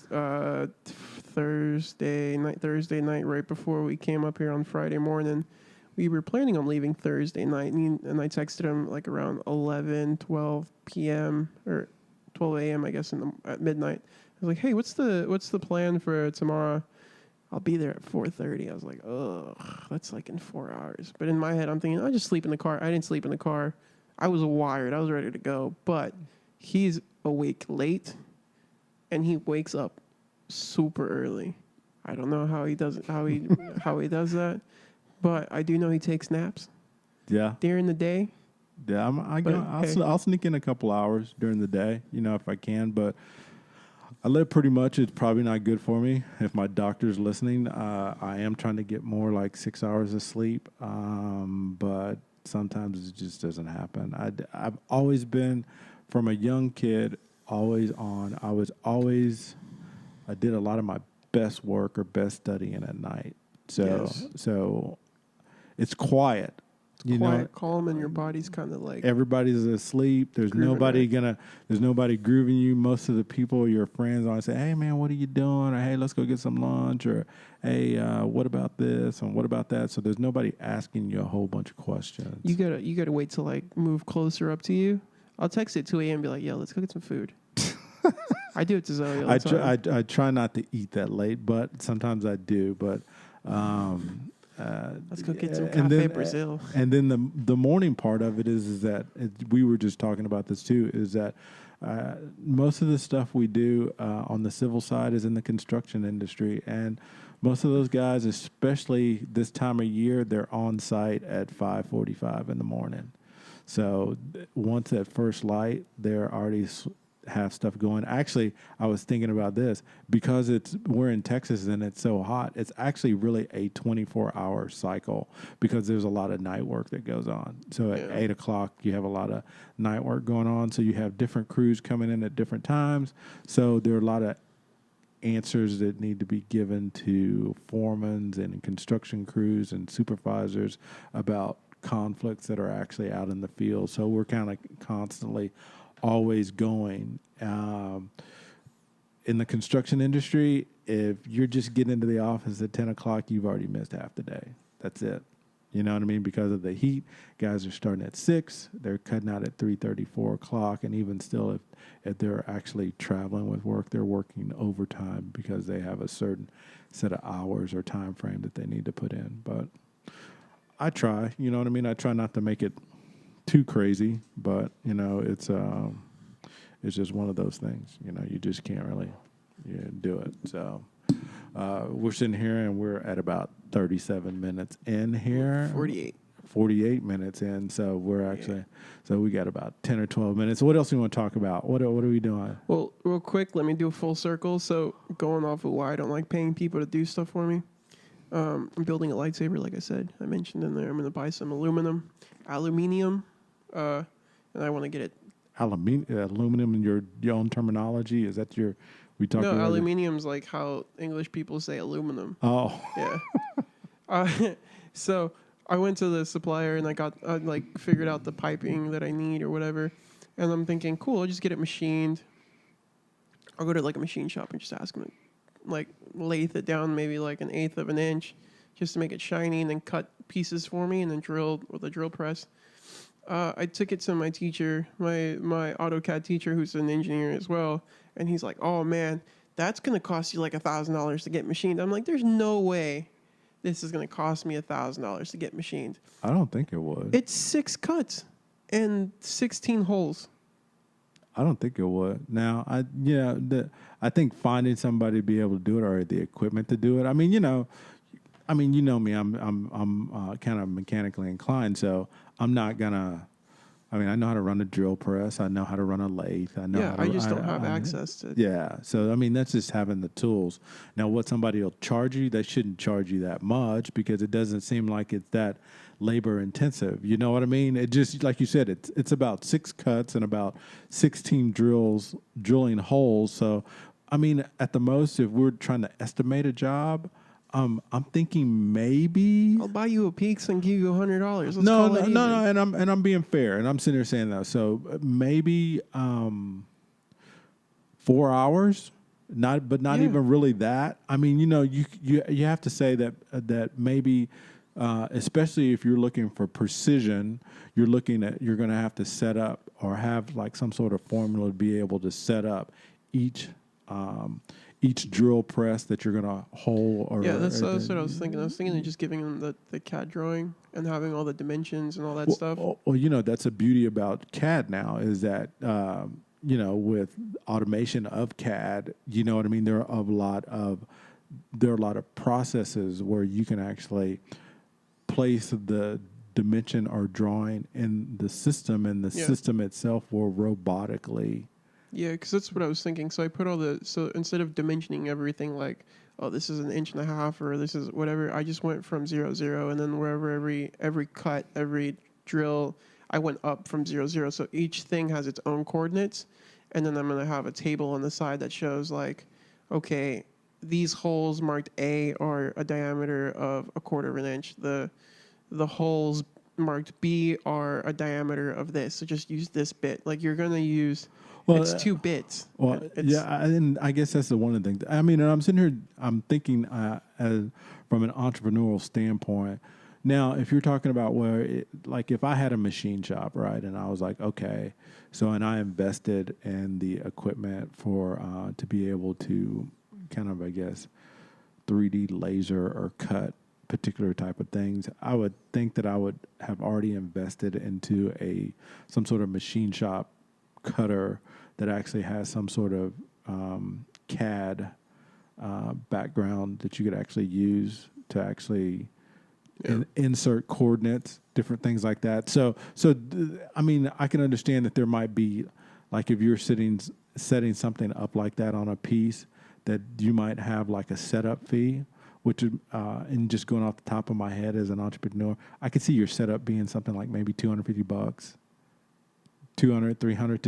Thursday night, right before we came up here on Friday morning, we were planning on leaving Thursday night, and I texted him like around 11, 12 p.m. or 12 a.m. I guess at midnight. I was like, "Hey, what's the plan for tomorrow?" I'll be there at 4:30. I was like, "Ugh, that's like in 4 hours." But in my head, I'm thinking, I'll just sleep in the car. I didn't sleep in the car. I was wired. I was ready to go. But he's awake late, and he wakes up super early. I don't know how he does it, how he does that, but I do know he takes naps Yeah. during the day. Yeah, I'll sneak in a couple hours during the day, you know, if I can. But I live pretty much. It's probably not good for me. If my doctor's listening, I am trying to get more like 6 hours of sleep, but sometimes it just doesn't happen. I've always been, from a young kid, always on. I did a lot of my best work or best studying at night. So it's quiet. Quiet, calm, and your body's kind of like Everybody's asleep. There's nobody grooving you. Most of the people, your friends, always say, "Hey man, what are you doing?" Or "Hey, let's go get some lunch." Or "Hey, what about this?" And "What about that?" So there's nobody asking you a whole bunch of questions. You gotta wait to like move closer up to you. I'll text at 2 a.m. and be like, "Yo, let's go get some food." I do it to Zoe all the time. I try not to eat that late, but sometimes I do. But let's go get some Cafe Brazil. And then the morning part of it is that we were just talking about this too. Is that most of the stuff we do on the civil side is in the construction industry, and most of those guys, especially this time of year, they're on site at 5:45 in the morning. So once at first light, they're already have stuff going. Actually, I was thinking about this because we're in Texas and it's so hot. It's actually really a 24-hour cycle because there's a lot of night work that goes on. So at 8 o'clock, you have a lot of night work going on. So you have different crews coming in at different times. So there are a lot of answers that need to be given to foremans and construction crews and supervisors about conflicts that are actually out in the field. So we're kind of constantly always going. In the construction industry, if you're just getting into the office at 10 o'clock, you've already missed half the day. That's it. You know what I mean? Because of the heat, guys are starting at 6. They're cutting out at 3:30, 4 o'clock. And even still, if they're actually traveling with work, they're working overtime because they have a certain set of hours or time frame that they need to put in. But I try, you know what I mean? I try not to make it too crazy, but you know, it's just one of those things. You know, you just can't really do it. So we're sitting here and we're at about 37 minutes in here. 48. 48 minutes in, so we're actually so we got about 10 or 12 minutes. What else do you want to talk about? What are we doing? Well, real quick, let me do a full circle. So going off of why I don't like paying people to do stuff for me. I'm building a lightsaber, like I said. I mentioned in there. I'm going to buy some aluminium, and I want to get it. Aluminum in your own terminology, is that your we talked No, about aluminium's like how English people say aluminum. Oh, Yeah. uh, so I went to the supplier and I like figured out the piping that I need or whatever, and I'm thinking, cool, I'll just get it machined. I'll go to like a machine shop and just ask them to like lathe it down maybe like 1/8 of an inch, just to make it shiny, and then cut pieces for me and then drill with a drill press. I took it to my teacher, my AutoCAD teacher, who's an engineer as well, and he's like, "Oh man, that's gonna cost you like $1,000 to get machined." I'm like, "There's no way this is gonna cost me $1,000 to get machined." I don't think it would. It's 6 cuts and 16 holes. I don't think it would. Now, I think finding somebody to be able to do it or the equipment to do it. I mean, you know me. I'm kind of mechanically inclined, so I'm not gonna. I mean, I know how to run a drill press. I know how to run a lathe. I know. Yeah, how to, I just don't have access to. Yeah, so I mean, that's just having the tools. Now, what somebody will charge you, they shouldn't charge you that much because it doesn't seem like it's that labor intensive. You know what I mean? It just like you said, it's about 6 cuts and about 16 drilling holes. So, I mean, at the most, if we're trying to estimate a job. I'm thinking maybe I'll buy you a Peaks and give you $100. no, and I'm being fair, and I'm sitting there saying that. So maybe 4 hours, not even really that. I mean, you know, you have to say that maybe, especially if you're looking for precision, you're going to have to set up or have like some sort of formula to be able to set up each drill press that you're gonna hole. Or that's what I was thinking. I was thinking of just giving them the CAD drawing and having all the dimensions and all that stuff. Well, you know, that's the beauty about CAD now is that you know, with automation of CAD, you know what I mean. There are a lot of processes where you can actually place the dimension or drawing in the system, and the system itself will robotically. Yeah, because that's what I was thinking. So I put so instead of dimensioning everything like, oh, this is 1.5 inches or this is whatever, I just went from 0, 0, and then wherever every cut, every drill, I went up from 0, 0. So each thing has its own coordinates, and then I'm gonna have a table on the side that shows like, okay, these holes marked A are a diameter of 1/4 inch. The holes marked B are a diameter of this. So just use this bit. Like you're gonna use. Well, it's 2 bits. Well, and I guess that's the one of the things. I mean, and I'm sitting here, I'm thinking as from an entrepreneurial standpoint. Now, if you're talking about like if I had a machine shop, right, and I was like, okay, and I invested in the equipment for to be able to kind of, I guess, 3D laser or cut particular type of things, I would think that I would have already invested into some sort of machine shop cutter that actually has some sort of CAD background that you could actually use to actually insert coordinates, different things like that. So I mean, I can understand that there might be, like if you're setting something up like that on a piece, that you might have like a setup fee, which and just going off the top of my head as an entrepreneur, I could see your setup being something like maybe $250. 200, 300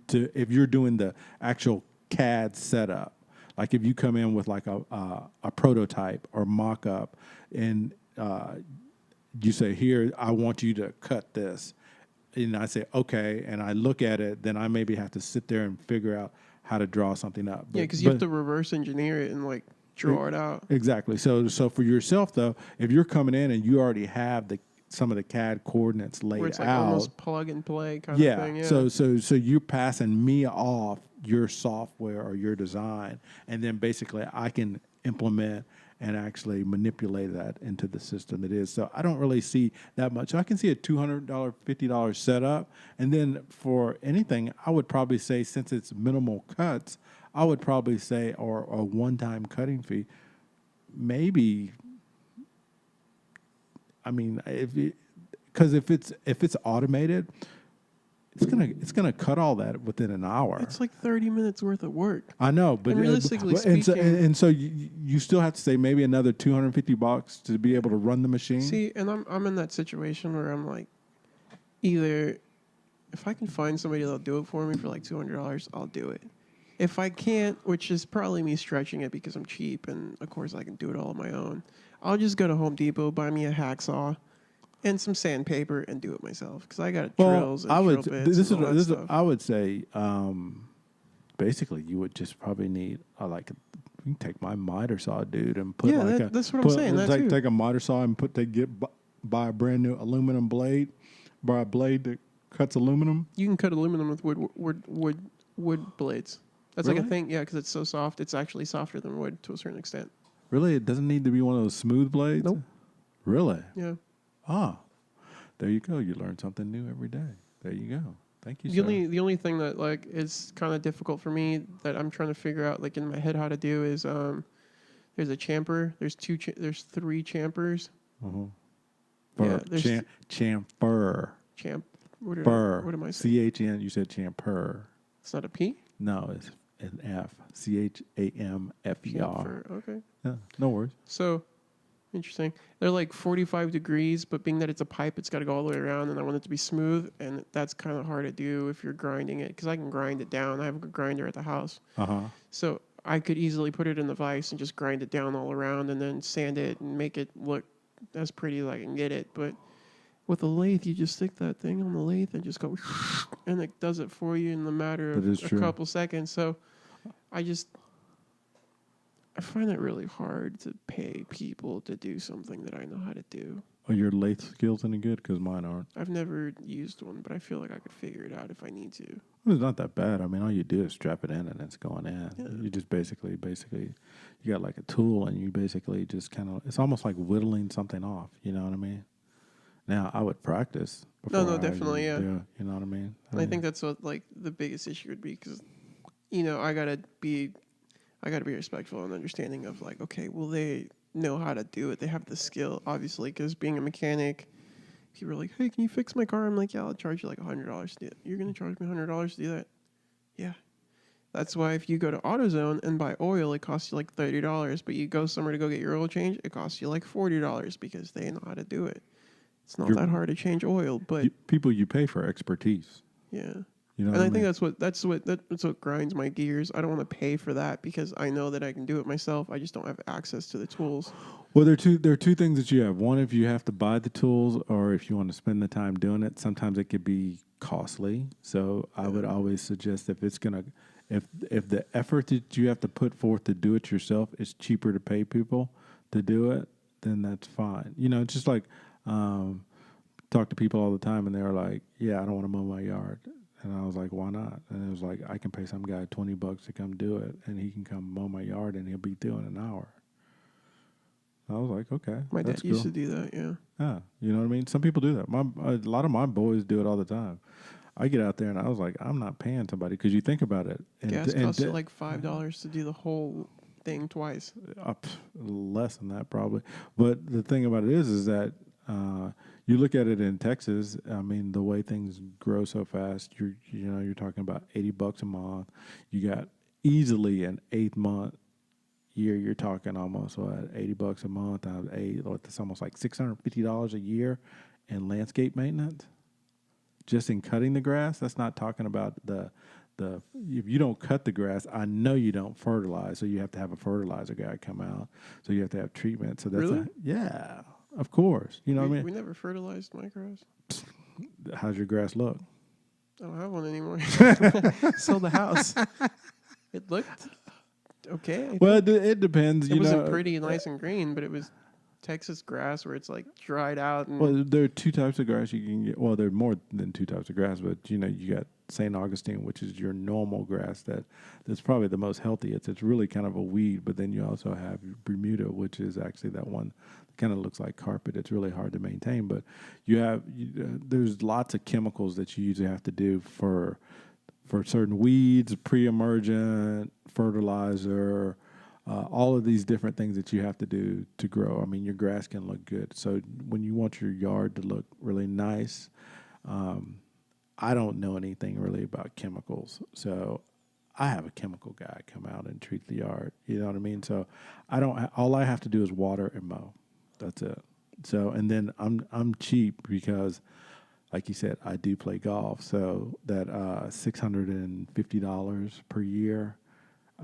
to if you're doing the actual CAD setup. Like if you come in with like a prototype or mock-up and you say, here, I want you to cut this. And I say, okay, and I look at it, then I maybe have to sit there and figure out how to draw something up. Yeah, because you have to reverse engineer it and like draw it out. Exactly. So for yourself though, if you're coming in and you already have some of the CAD coordinates laid out. Where it's like almost plug and play kind of thing. Yeah. So you're passing me off your software or your design, and then basically I can implement and actually manipulate that into the system it is. So I don't really see that much. I can see a $200, $50 setup. And then for anything, I would probably say, since it's minimal cuts, I would probably say, or a one-time cutting fee, maybe, I mean, because if it's automated, it's gonna cut all that within an hour. It's like 30 minutes worth of work. I know, but And realistically and so, speaking- and so you still have to say maybe another $250 to be able to run the machine. See, and I'm in that situation where I'm like, either if I can find somebody that'll do it for me for like $200, I'll do it. If I can't, which is probably me stretching it because I'm cheap, and of course I can do it all on my own, I'll just go to Home Depot, buy me a hacksaw and some sandpaper, and do it myself because I got drills and drill bits and all that stuff. I would say basically you would just probably need you can take my miter saw, dude, and put that's what I'm saying. That too. Take a miter saw and buy a brand new aluminum blade, buy a blade that cuts aluminum. You can cut aluminum with wood blades. That's like Really? a thing, yeah, because it's so soft. It's actually softer than wood to a certain extent. Really, it doesn't need to be one of those smooth blades. Nope. Really? Yeah. Ah, there you go. You learn something new every day. There you go. Thank you, The sir. only thing that like is kind of difficult for me that I'm trying to figure out like in my head how to do is there's a chamfer. There's there's 3 champers. Uh-huh. Yeah, there's- Chamfer. What Fur. am I saying? CHN. You said chamfer. It's not a P. No, it's an F. CHAMFER. Chamfer. Okay. Yeah, no worries. So interesting. They're like 45 degrees, but being that it's a pipe, it's got to go all the way around, and I want it to be smooth, and that's kind of hard to do if you're grinding it because I can grind it down. I have a grinder at the house. So I could easily put it in the vise and just grind it down all around and then sand it and make it look as pretty as I can get it. But with a lathe, you just stick that thing on the lathe and just go, and it does it for you in the matter of a couple seconds. So I find it really hard to pay people to do something that I know how to do. Are your lathe skills any good? Because mine aren't. I've never used one, but I feel like I could figure it out if I need to. Well, it's not that bad. I mean, all you do is strap it in and it's going in. Yeah. You just basically, you got like a tool and you basically just kind of, it's almost like whittling something off. You know what I mean? Now, I would practice. No, definitely, yeah. You know what I mean? I think that's what like the biggest issue would be because, I gotta be respectful and understanding of like, okay, well they know how to do it. They have the skill, obviously, because being a mechanic, people are like, hey, can you fix my car? I'm like, yeah, I'll charge you like $100 to do it. You're gonna charge me $100 to do that? Yeah. That's why if you go to AutoZone and buy oil, it costs you like $30, but you go somewhere to go get your oil change, it costs you like $40 because they know how to do it. It's not that hard to change oil, but people you pay for expertise. yeah. You know And I mean? think that's what grinds my gears. I don't want to pay for that because I know that I can do it myself. I just don't have access to the tools. Well, there are two things that you have. One, if you have to buy the tools, or if you want to spend the time doing it. Sometimes it could be costly. So I would always suggest if the effort that you have to put forth to do it yourself is cheaper to pay people to do it, then that's fine. It's just like talk to people all the time, and they're like, "Yeah, I don't want to mow my yard." And I was like, why not? And it was like, I can pay some guy $20 to come do it, and he can come mow my yard, and he'll be doing an hour. I was like, okay. My that's dad used to do that, yeah. Yeah, you know what I mean? Some people do that. A lot of my boys do it all the time. I get out there, and I was like, I'm not paying somebody, because you think about it. Gas costs you like $5 to do the whole thing twice. Less than that, probably. But the thing about it is that you look at it in Texas. I mean, the way things grow so fast, you're talking about $80 a month. You got easily an 8th month year. You're talking almost $80 a month. That's almost like $650 a year in landscape maintenance, just in cutting the grass. That's not talking about the if you don't cut the grass, I know you don't fertilize. So you have to have a fertilizer guy come out. So you have to have treatment. So that's really? Yeah. Of course. You know what I mean? We never fertilized my grass. How's your grass look? I don't have one anymore. Sold the house. It looked okay. Well, it depends. It wasn't pretty, nice and green, but it was Texas grass where it's like dried out. And well, there are 2 types of grass you can get. Well, there are more than 2 types of grass, but you got St. Augustine, which is your normal grass that's probably the most healthy. It's really kind of a weed, but then you also have Bermuda, which is actually that one that kind of looks like carpet. It's really hard to maintain, but there's lots of chemicals that you usually have to do for certain weeds, pre-emergent, fertilizer, all of these different things that you have to do to grow. I mean, your grass can look good. So when you want your yard to look really nice, I don't know anything really about chemicals. So I have a chemical guy come out and treat the yard. You know what I mean? So I don't. All I have to do is water and mow. That's it. So and then I'm cheap because, like you said, I do play golf. So that $650 per year,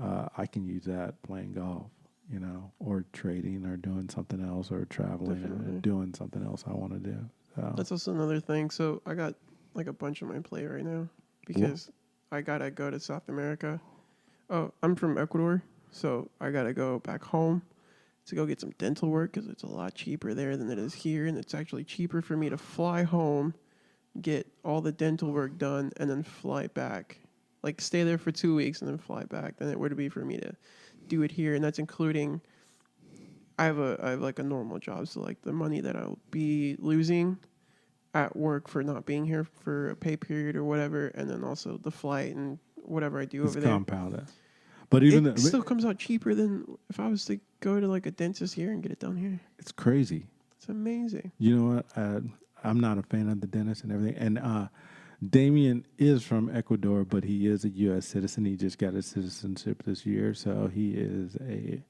I can use that playing golf. You know, or trading, or doing something else, or traveling, Definitely. and doing something else I want to do. So That's also another thing. So I got like a bunch on my plate right now because I gotta go to South America. Oh, I'm from Ecuador, so I gotta go back home to go get some dental work because it's a lot cheaper there than it is here, and it's actually cheaper for me to fly home, get all the dental work done, and then fly back. Like stay there for 2 weeks and then fly back than it would be for me to do it here, and that's including. I have like a normal job, so like the money that I'll be losing at work for not being here for a pay period or whatever, and then also the flight and whatever I do it's over there. compounded. But even It still comes out cheaper than if I was to go to like a dentist here and get it done here. it's crazy. It's amazing. You know what? I'm not a fan of the dentist and everything. And Damien is from Ecuador, but he is a U.S. citizen. He just got his citizenship this year, so he is an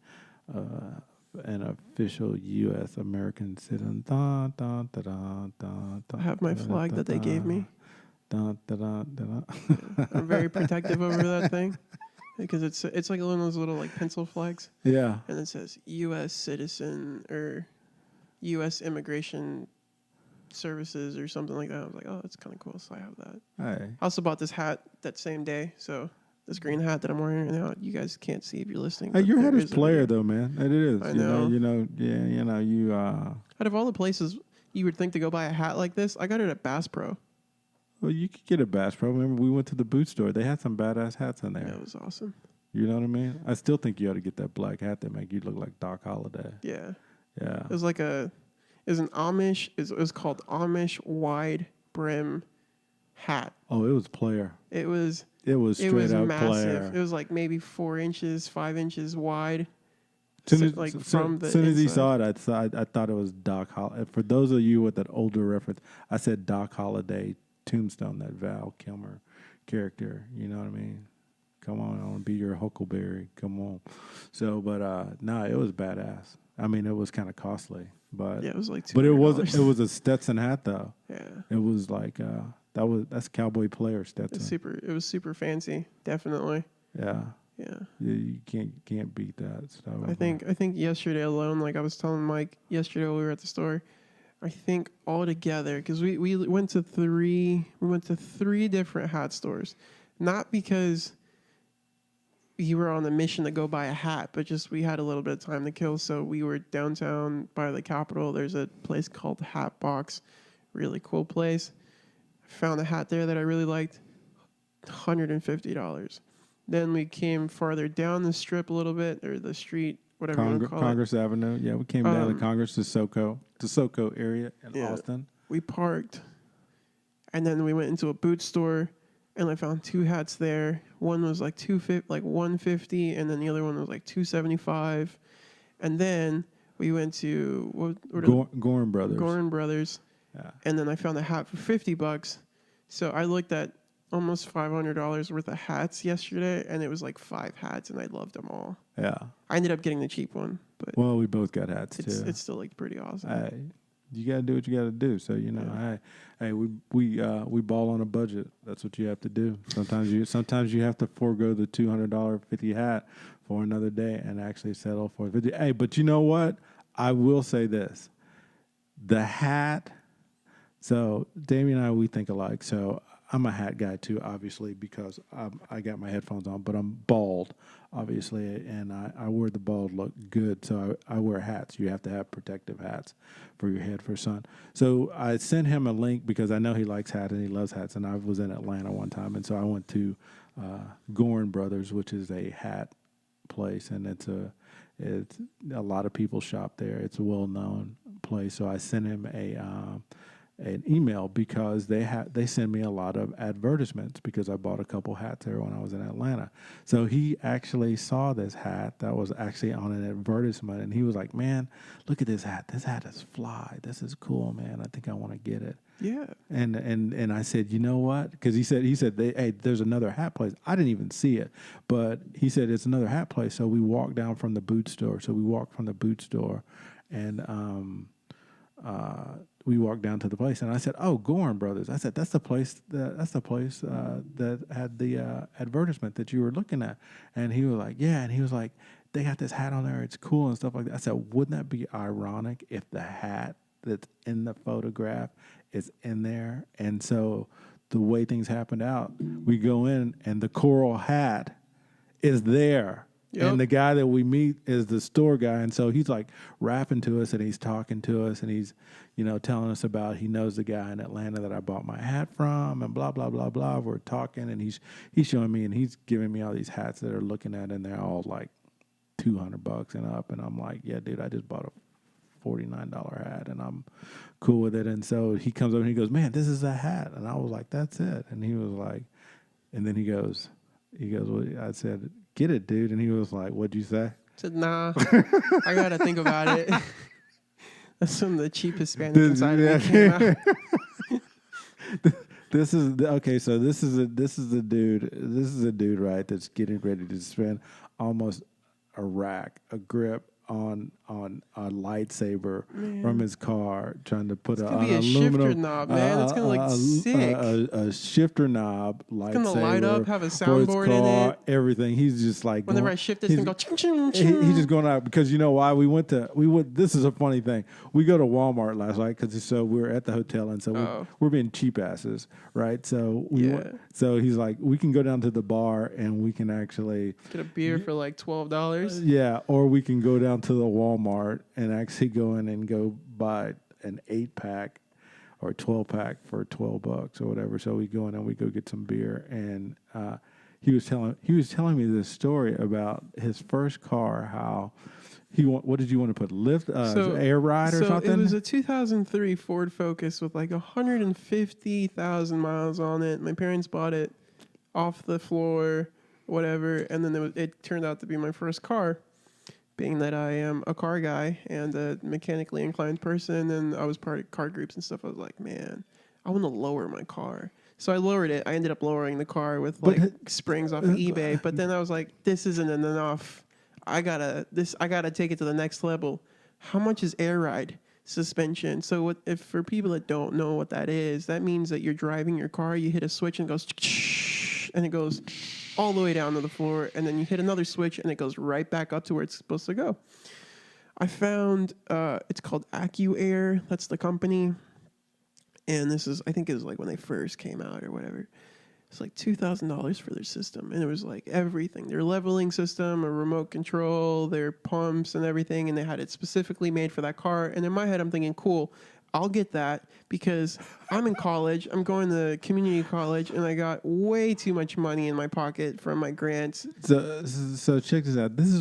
official U.S. American citizen. Da, da, da, da, da, I have my da, flag da, that they gave me. Da, da, da, da, da. I'm very protective over that thing because it's like one of those little like pencil flags, Yeah. and it says U.S. citizen or U.S. immigration services or something like that. I was like, oh, that's kind of cool. So I have that. Hey. I also bought this hat that same day. So this green hat that I'm wearing right now, you guys can't see if you're listening. Hey, but your there head is a player video. though, man. It is. I You know. Yeah. You know. You. Out of all the places you would think to go buy a hat like this, I got it at Bass Pro. Well, you could get a Bass Pro. Remember, we went to the boot store. They had some badass hats in there. Yeah, it was awesome. You know what I mean? I still think you ought to get that black hat that make you look like Doc Holliday. Yeah. Yeah. It was like it was an Amish, it was called Amish wide brim hat. Oh, it was player. It was Straight up massive. player. It was like maybe 4 inches, 5 inches wide. Soon as, like soon, from the soon as he inside. saw it, I thought it was Doc Holliday. For those of you with that older reference, I said Doc Holliday, Tombstone, that Val Kilmer character. You know what I mean? Come on, I want to be your Huckleberry. Come on. So, but no, it was badass. I mean, it was kind of costly, but Yeah, it was like $200. but it was a Stetson hat though. Yeah. It was like that's cowboy player Stetson. It was super fancy, definitely. Yeah. Yeah. You can't beat that. So I think yesterday alone, like I was telling Mike yesterday when we were at the store, I think all together because we went to three different hat stores, not because we were on a mission to go buy a hat, but just we had a little bit of time to kill. So we were downtown by the Capitol. There's a place called Hat Box, really cool place. Found a hat there that I really liked, $150. Then we came farther down the strip a little bit, or the street, whatever you want to call Congress Avenue. Yeah, we came down to Um, Congress to SoCo area in Yeah. Austin. We parked, and then we went into a boot store, and I found 2 hats there. One was like $150, and then the other one was like $275. And then we went to Gorin Brothers. Gorin Brothers, Yeah. and then I found a hat for $50. So I looked at almost $500 worth of hats yesterday, and it was like 5 hats, and I loved them all. Yeah. I ended up getting the cheap one, but Well, we both got hats it too. still looked pretty awesome. Hey, you gotta do what you gotta do. So hey, we ball on a budget. That's what you have to do. Sometimes you have to forego the $200 50 hat for another day and actually settle for 50. Hey, but you know what? I will say this: the hat. So Damien and I, we think alike. So I'm a hat guy too, obviously, because I got my headphones on, but I'm bald, obviously, and I wear the bald look good. So I wear hats. You have to have protective hats for your head for sun. So I sent him a link because I know he likes hats and he loves hats. And I was in Atlanta one time, and so I went to Gorin Brothers, which is a hat place, and it's a lot of people shop there. It's a well-known place. So I sent him an email because they send me a lot of advertisements because I bought a couple hats there when I was in Atlanta. So he actually saw this hat that was actually on an advertisement, and he was like, "Man, look at this hat. This hat is fly. This is cool, man. I think I want to get it." Yeah. And I said, "You know what?" Because he said, hey, there's another hat place. I didn't even see it, but he said it's another hat place. So we walked down from the boot store. So we walked from the boot store, and we walked down to the place, and I said, "Oh, Gorham Brothers." I said, "That's the place. That had the advertisement that you were looking at." And he was like, "Yeah." And he was like, "They got this hat on there. It's cool and stuff like that." I said, "Wouldn't that be ironic if the hat that's in the photograph is in there?" And so the way things happened out, we go in, and the coral hat is there. Yep. And the guy that we meet is the store guy. And so he's like rapping to us, and he's talking to us, and he's, telling us about, he knows the guy in Atlanta that I bought my hat from, and blah, blah, blah, blah. We're talking, and he's showing me, and he's giving me all these hats that are looking at, and they're all like $200 and up. And I'm like, "Yeah, dude, I just bought a $49 hat, and I'm cool with it." And so he comes up and he goes, "Man, this is a hat." And I was like, "That's it." And he was like, and then he goes, well, I said, "Get it, dude." And he was like, "What'd you say?" I said, "Nah, I gotta think about it." That's some of the cheap Hispanic inside of me came out. This is okay. So this is a dude, right? That's getting ready to spend almost a grip on a lightsaber from his car, trying to put It's an gonna be a aluminum shifter knob, man. It's gonna look sick. a shifter knob lightsaber. It's gonna light up, have a for his soundboard in car, it. everything. He's just like Whenever I shift it, it's gonna go ching, ching, ching. He's just going out because you know why we went. This is a funny thing. We go to Walmart last night because so we're at the hotel, and so we're being cheap asses, right? So so he's like, we can go down to the bar and we can actually get a beer for like $12. Yeah, or we can go down to the Walmart and actually go in and go buy an 8-pack or 12-pack for $12 or whatever. So we go in and we go get some beer, and he was telling me this story about his first car. How what did you want to put, lift air ride or something? So it was a 2003 Ford Focus with like 150,000 miles on it. My parents bought it off the floor, whatever, and then it turned out to be my first car. Being that I am a car guy and a mechanically inclined person, and I was part of car groups and stuff, I was like, man, I want to lower my car. So I lowered it. I ended up lowering the car with springs off of eBay. But then I was like, this isn't enough. I gotta take it to the next level. How much is air ride suspension? So if for people that don't know what that is, that means that you're driving your car, you hit a switch and it goes, and it goes all the way down to the floor, and then you hit another switch and it goes right back up to where it's supposed to go. I found it's called AccuAir. That's the company. And I think it was like when they first came out or whatever. It's like $2,000 for their system. And it was like everything. Their leveling system, a remote control, their pumps and everything. And they had it specifically made for that car. And in my head, I'm thinking, cool, I'll get that because I'm in college. I'm going to community college, and I got way too much money in my pocket from my grants. So check this out. This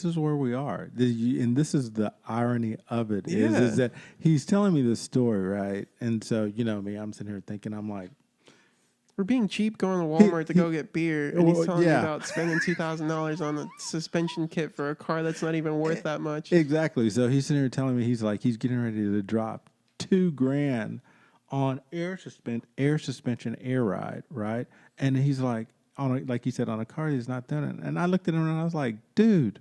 is where we are, and this is the irony of it. Is that he's telling me this story, right? And so me, I'm sitting here thinking, I'm like, we're being cheap going to Walmart to go get beer, and he's telling me about spending $2,000 on a suspension kit for a car that's not even worth that much. Exactly. So he's sitting here telling me he's getting ready to drop $2,000 on air suspension air ride, right? And he's like, like he said, on a car he's not done it. And I looked at him and I was like, dude,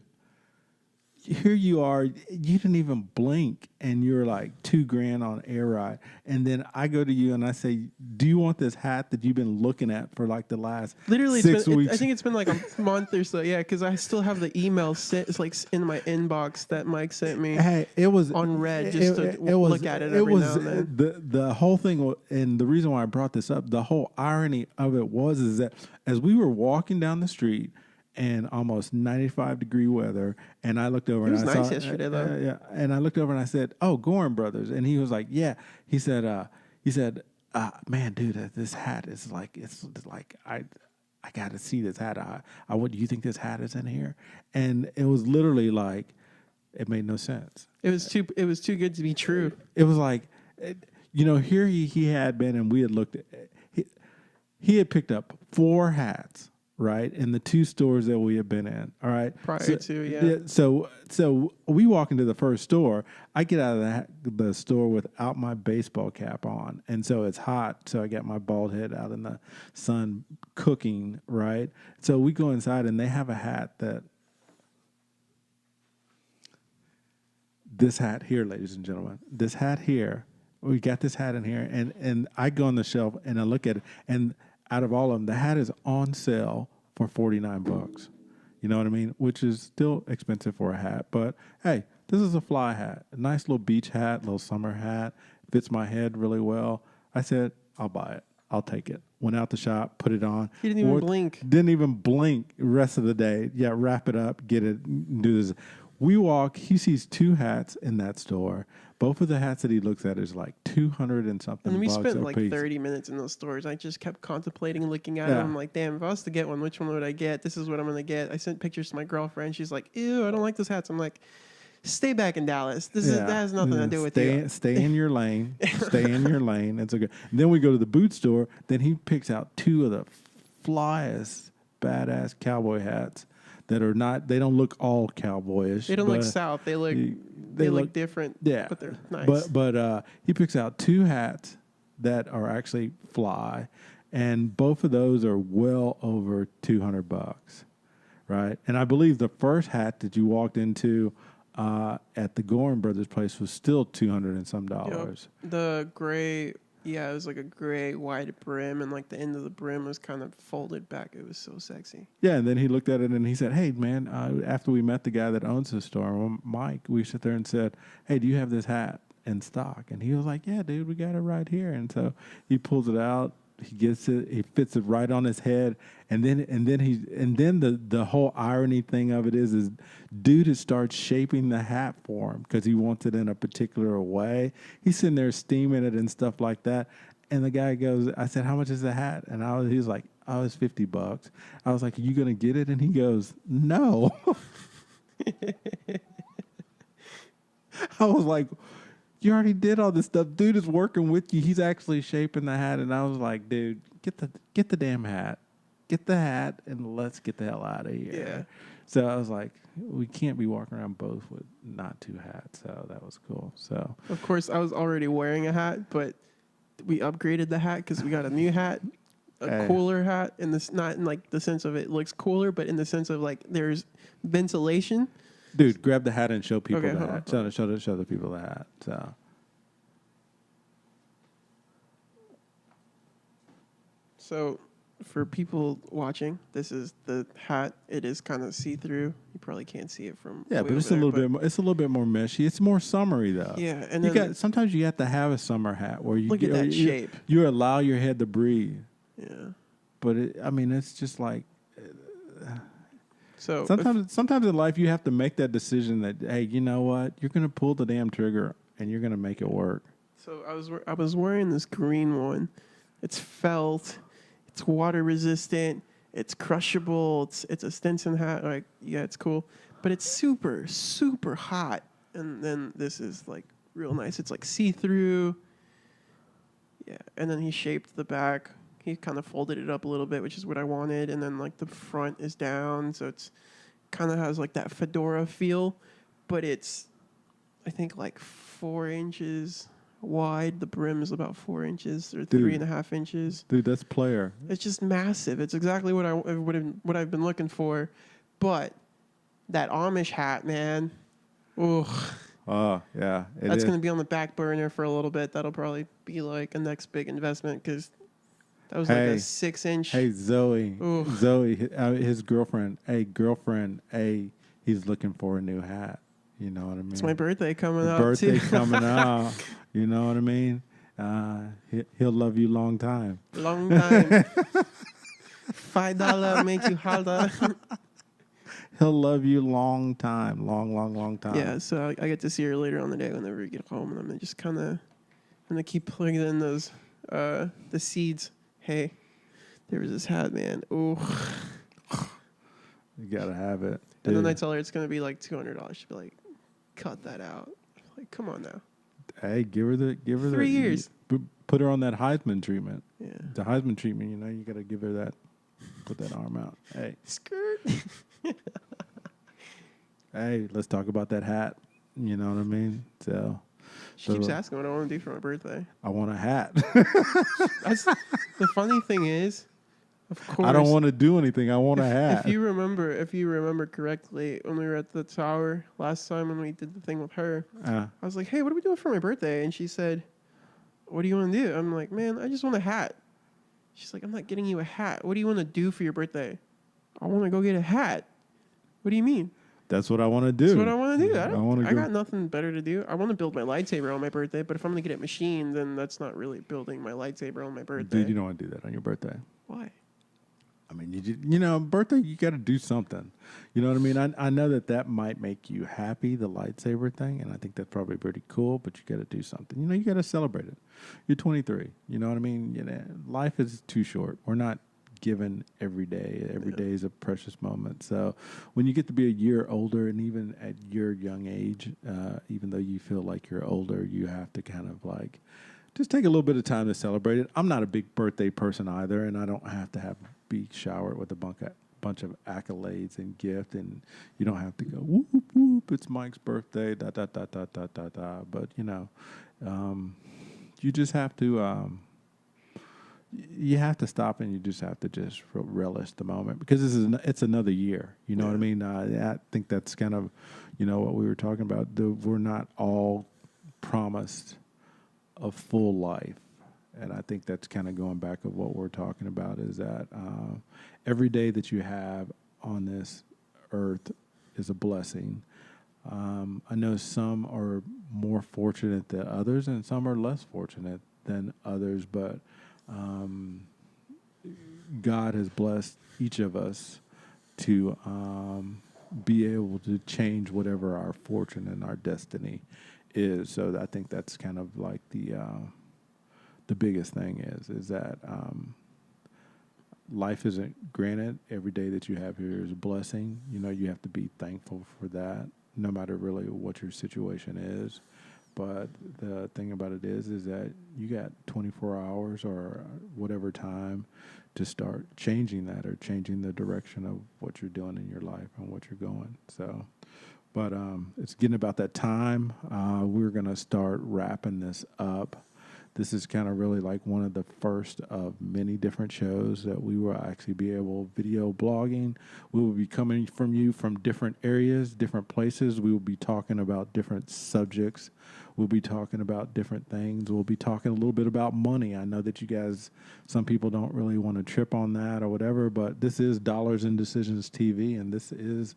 here you are, you didn't even blink, and you're like $2,000 on air ride. And then I go to you and I say, do you want this hat that you've been looking at for like the last literally 6 weeks? I think it's been like a month or so. Yeah, because I still have the email it's like in my inbox that Mike sent me. Hey, it was on red just to look at it every now and then. The whole thing, and the reason why I brought this up, the whole irony of it is that as we were walking down the street, and almost 95-degree weather, and I looked over and I saw. It was nice yesterday, though. And I looked over and I said, "Oh, Gorham Brothers," and he was like, "Yeah." He said, "Man, dude, this hat is like I got to see this hat. What do you think this hat is in here?" And it was literally like, it made no sense. It was too good to be true. It was like, here he had been, and we had looked at, he had picked up 4 hats, right, in the 2 stores that we had been in. All right. Prior to, yeah. So we walk into the first store. I get out of the store without my baseball cap on. And so it's hot. So I got my bald head out in the sun cooking, right? So we go inside and they have a hat that, this hat here, ladies and gentlemen, this hat here, we got this hat in here. And I go on the shelf and I look at it. And out of all of them, the hat is on sale for $49. You know what I mean? Which is still expensive for a hat. But hey, this is a fly hat. A nice little beach hat, little summer hat. Fits my head really well. I said, I'll buy it. I'll take it. Went out the shop, put it on. He didn't even blink. Didn't even blink the rest of the day. Yeah, wrap it up, get it, do this. We walk, he sees 2 hats in that store. Both of the hats that he looks at is like 200 and something And we bucks spent a like piece. 30 minutes in those stores. I just kept contemplating, looking at Yeah. them. I'm like, damn, if I was to get one, which one would I get? This is what I'm going to get. I sent pictures to my girlfriend. She's like, ew, I don't like those hats. I'm like, stay back in Dallas. That has nothing to do with you. Stay in your lane. Stay in your lane. It's okay. Then we go to the boot store. Then he picks out 2 of the flyest, badass cowboy hats that are not. They don't look all cowboyish. They don't look South. They look look different. Yeah, but they're nice. But he picks out 2 hats that are actually fly, and both of those are well over $200, right? And I believe the first hat that you walked into at the Gorin Brothers place was still $200 and some dollars. Yep. The gray, it was like a gray wide brim, and like the end of the brim was kind of folded back. It was so sexy. Yeah, and then he looked at it and he said, "Hey, man," after we met the guy that owns the store, Mike, we sit there and said, "Hey, do you have this hat in stock?" And he was like, "Yeah, dude, we got it right here." And so he pulls it out. He gets it. He fits it right on his head, and then the whole irony thing of it is dude starts shaping the hat for him because he wants it in a particular way. He's sitting there steaming it and stuff like that. And the guy goes, I said, "How much is the hat?" And he was like, "Oh, it's $50." I was like, "Are you gonna get it?" And he goes, "No." I was like, "You already did all this stuff. Dude is working with you. He's actually shaping the hat." And I was like, "Dude, get the damn hat. Get the hat and let's get the hell out of here." Yeah. So I was like, we can't be walking around both with not 2 hats. So that was cool. So Of course, I was already wearing a hat, but we upgraded the hat because we got a new hat, a cooler hat, in this not in like the sense of it looks cooler, but in the sense of like there's ventilation. dude, grab the hat and show people Okay, the hold hat. on. Show the people the hat. So for people watching, this is the hat. It is kind of see-through. You probably can't see it from Yeah, way but it's over a there, little bit. It's a little bit more meshy. It's more summery though. Yeah, and you then sometimes you have to have a summer hat where you look at that you, shape. You allow your head to breathe. Yeah. But it's just like So sometimes in life you have to make that decision that, hey, you know what, you're gonna pull the damn trigger and you're gonna make it work. So I was wearing this green one. It's felt. It's water resistant. It's crushable. It's a Stinson hat. Like, yeah, it's cool. But it's super, super hot. And then this is like real nice. It's like see-through. Yeah. And then he shaped the back. He kind of folded it up a little bit, which is what I wanted. And then like the front is down. So it's kind of has like that fedora feel. But it's, I think, like 4 inches wide. The brim is about 4 inches or 3.5 inches. Dude, that's player. It's just massive. It's exactly what I've been looking for. But that Amish hat, man. Ooh, Oh yeah, that's going to be on the back burner for a little bit. That'll probably be like a next big investment because that was like a 6-inch. Hey Zoe, Ooh. Zoe, his girlfriend. Hey girlfriend, he's looking for a new hat. You know what I mean? It's my birthday coming up. Birthday too. coming up. You know what I mean? He'll love you long time. Long time. $5 makes you holler. He'll love you long time. Long time. Yeah, so I get to see her later on the day whenever we get home, and I'm just kind of gonna keep plugging in those the seeds. Hey, there was this hat, man. Ooh. You gotta have it. And then I Dude. tell her it's gonna be like $200. She'll be like, cut that out. Like, come on now. Hey, give her the 3 years. Put her on that Heisman treatment. Yeah. The Heisman treatment, you got to give her that. Put that arm out. Hey, Skirt. hey, let's talk about that hat. You know what I mean? She keeps asking what I want to do for my birthday. I want a hat. That's the funny thing is, of course, I don't want to do anything. I want a hat. If you remember correctly, when we were at the tower last time when we did the thing with her, I was like, "Hey, what are we doing for my birthday?" And she said, "What do you want to do?" I'm like, "Man, I just want a hat." She's like, "I'm not getting you a hat. What do you want to do for your birthday?" "I want to go get a hat." "What do you mean?" That's what I want to do. That's what I want to do. I go. got nothing better to do. I want to build my lightsaber on my birthday, but if I'm going to get it machined, then that's not really building my lightsaber on my birthday. Dude, you don't want to do that on your birthday. Why? I mean, birthday, you got to do something. You know what I mean? I know that might make you happy, the lightsaber thing, and I think that's probably pretty cool, but you got to do something. You got to celebrate it. You're 23. You know what I mean? Life is too short. We're not given every day. Every day is a precious moment. So when you get to be a year older, and even at your young age, even though you feel like you're older, you have to kind of like just take a little bit of time to celebrate it. I'm not a big birthday person either, and I don't have to be showered with a bunch of accolades and gift, and you don't have to go whoop whoop whoop. It's Mike's birthday, da da da da da da da. But you just have to. You have to stop, and you just have to just relish the moment, because it's another year. You know what I mean? I think that's kind of, what we were talking about. We're not all promised a full life, and I think that's kind of going back of what we're talking about, is that every day that you have on this earth is a blessing. I know some are more fortunate than others, and some are less fortunate than others, but God has blessed each of us to be able to change whatever our fortune and our destiny is. So I think that's kind of like the biggest thing is that life isn't granted. Every day that you have here is a blessing. You have to be thankful for that, no matter really what your situation is. But the thing about it is that you got 24 hours or whatever time to start changing that, or changing the direction of what you're doing in your life and what you're going. So, but it's getting about that time. We're going to start wrapping this up. This is kind of really like one of the first of many different shows that we will actually be able video blogging. We will be coming from you from different areas, different places. We will be talking about different subjects. We'll be talking about different things. We'll be talking a little bit about money. I know that you guys, some people don't really want to trip on that or whatever, but this is Dollars and Decisions TV, and this is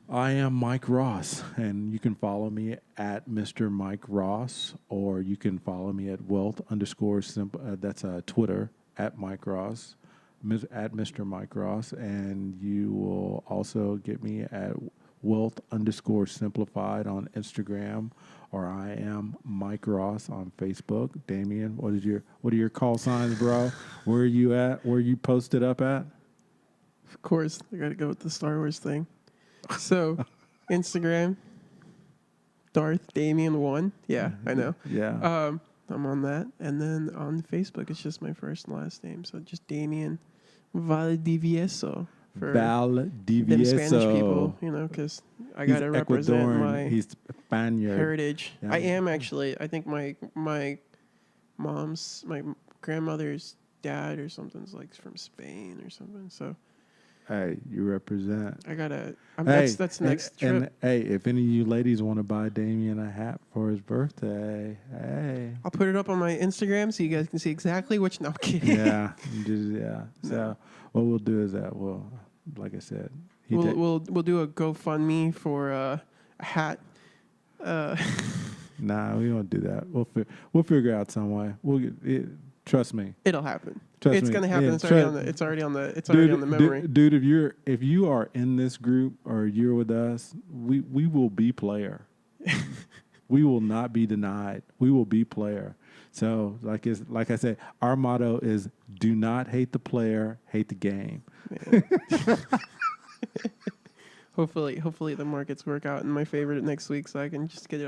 I am Mike Ross, and you can follow me at Mr. Mike Ross, or you can follow me at that's Twitter, at Mike Ross, at Mr. Mike Ross, and you will also get me at Wealth_Simplified on Instagram, or I am Mike Ross on Facebook. Damien, what are your call signs, bro? Where are you at? Where you posted up at? Of course, I got to go with the Star Wars thing. So, Instagram, Darth Damien 1. Yeah, I know. Yeah. I'm on that. And then on Facebook, it's just my first and last name. So just Damien Valdivieso. For them Spanish people, because I got to represent he's Spaniard. Heritage. Yeah. I am actually. I think my grandmother's dad or something's like from Spain or something. So. Hey, you represent. I gotta. That's next trip. And hey, if any of you ladies want to buy Damien a hat for his birthday, hey, I'll put it up on my Instagram so you guys can see exactly which. No, I'm kidding. Yeah, So what we'll do is that like I said, we'll do a GoFundMe for a hat. Nah, we won't do that. We'll figure out some way. Trust me. It'll happen. Trust it's me. gonna happen. Yeah, It's already on the memory. Dude, if you are in this group or you're with us, we will be player. We will not be denied. We will be player. So like I said, our motto is do not hate the player, hate the game. Hopefully the markets work out in my favor next week, so I can just get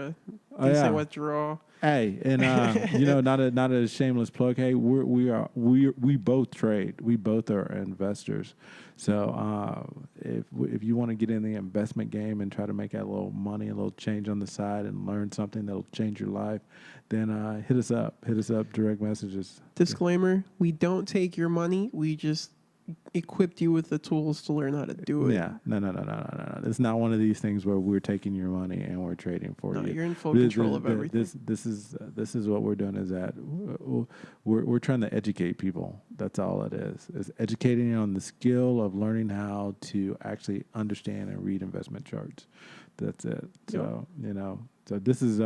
decent withdrawal. Hey, and not a shameless plug. Hey, we both trade. We both are investors. So if you want to get in the investment game and try to make a little money, a little change on the side, and learn something that'll change your life, then hit us up. Hit us up. Direct messages. Disclaimer: we don't take your money. We just equipped you with the tools to learn how to do it. Yeah, no. It's not one of these things where we're taking your money and we're trading for you. You're in full control of everything. This is what we're doing. Is that we're trying to educate people. That's all it is. It's educating on the skill of learning how to actually understand and read investment charts. That's it. So so this is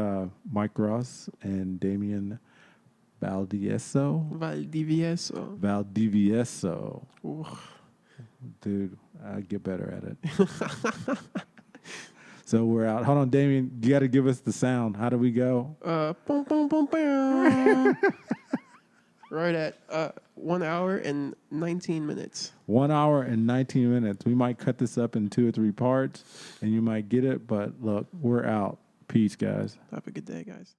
Mike Ross and Damian Valdivieso. Ooh. Dude, I get better at it. So we're out. Hold on, Damien. You got to give us the sound. How do we go? Boom, boom, boom, boom. Right at 1 hour and 19 minutes. 1 hour and 19 minutes. We might cut this up in 2 or 3 parts, and you might get it. But look, we're out. Peace, guys. Have a good day, guys.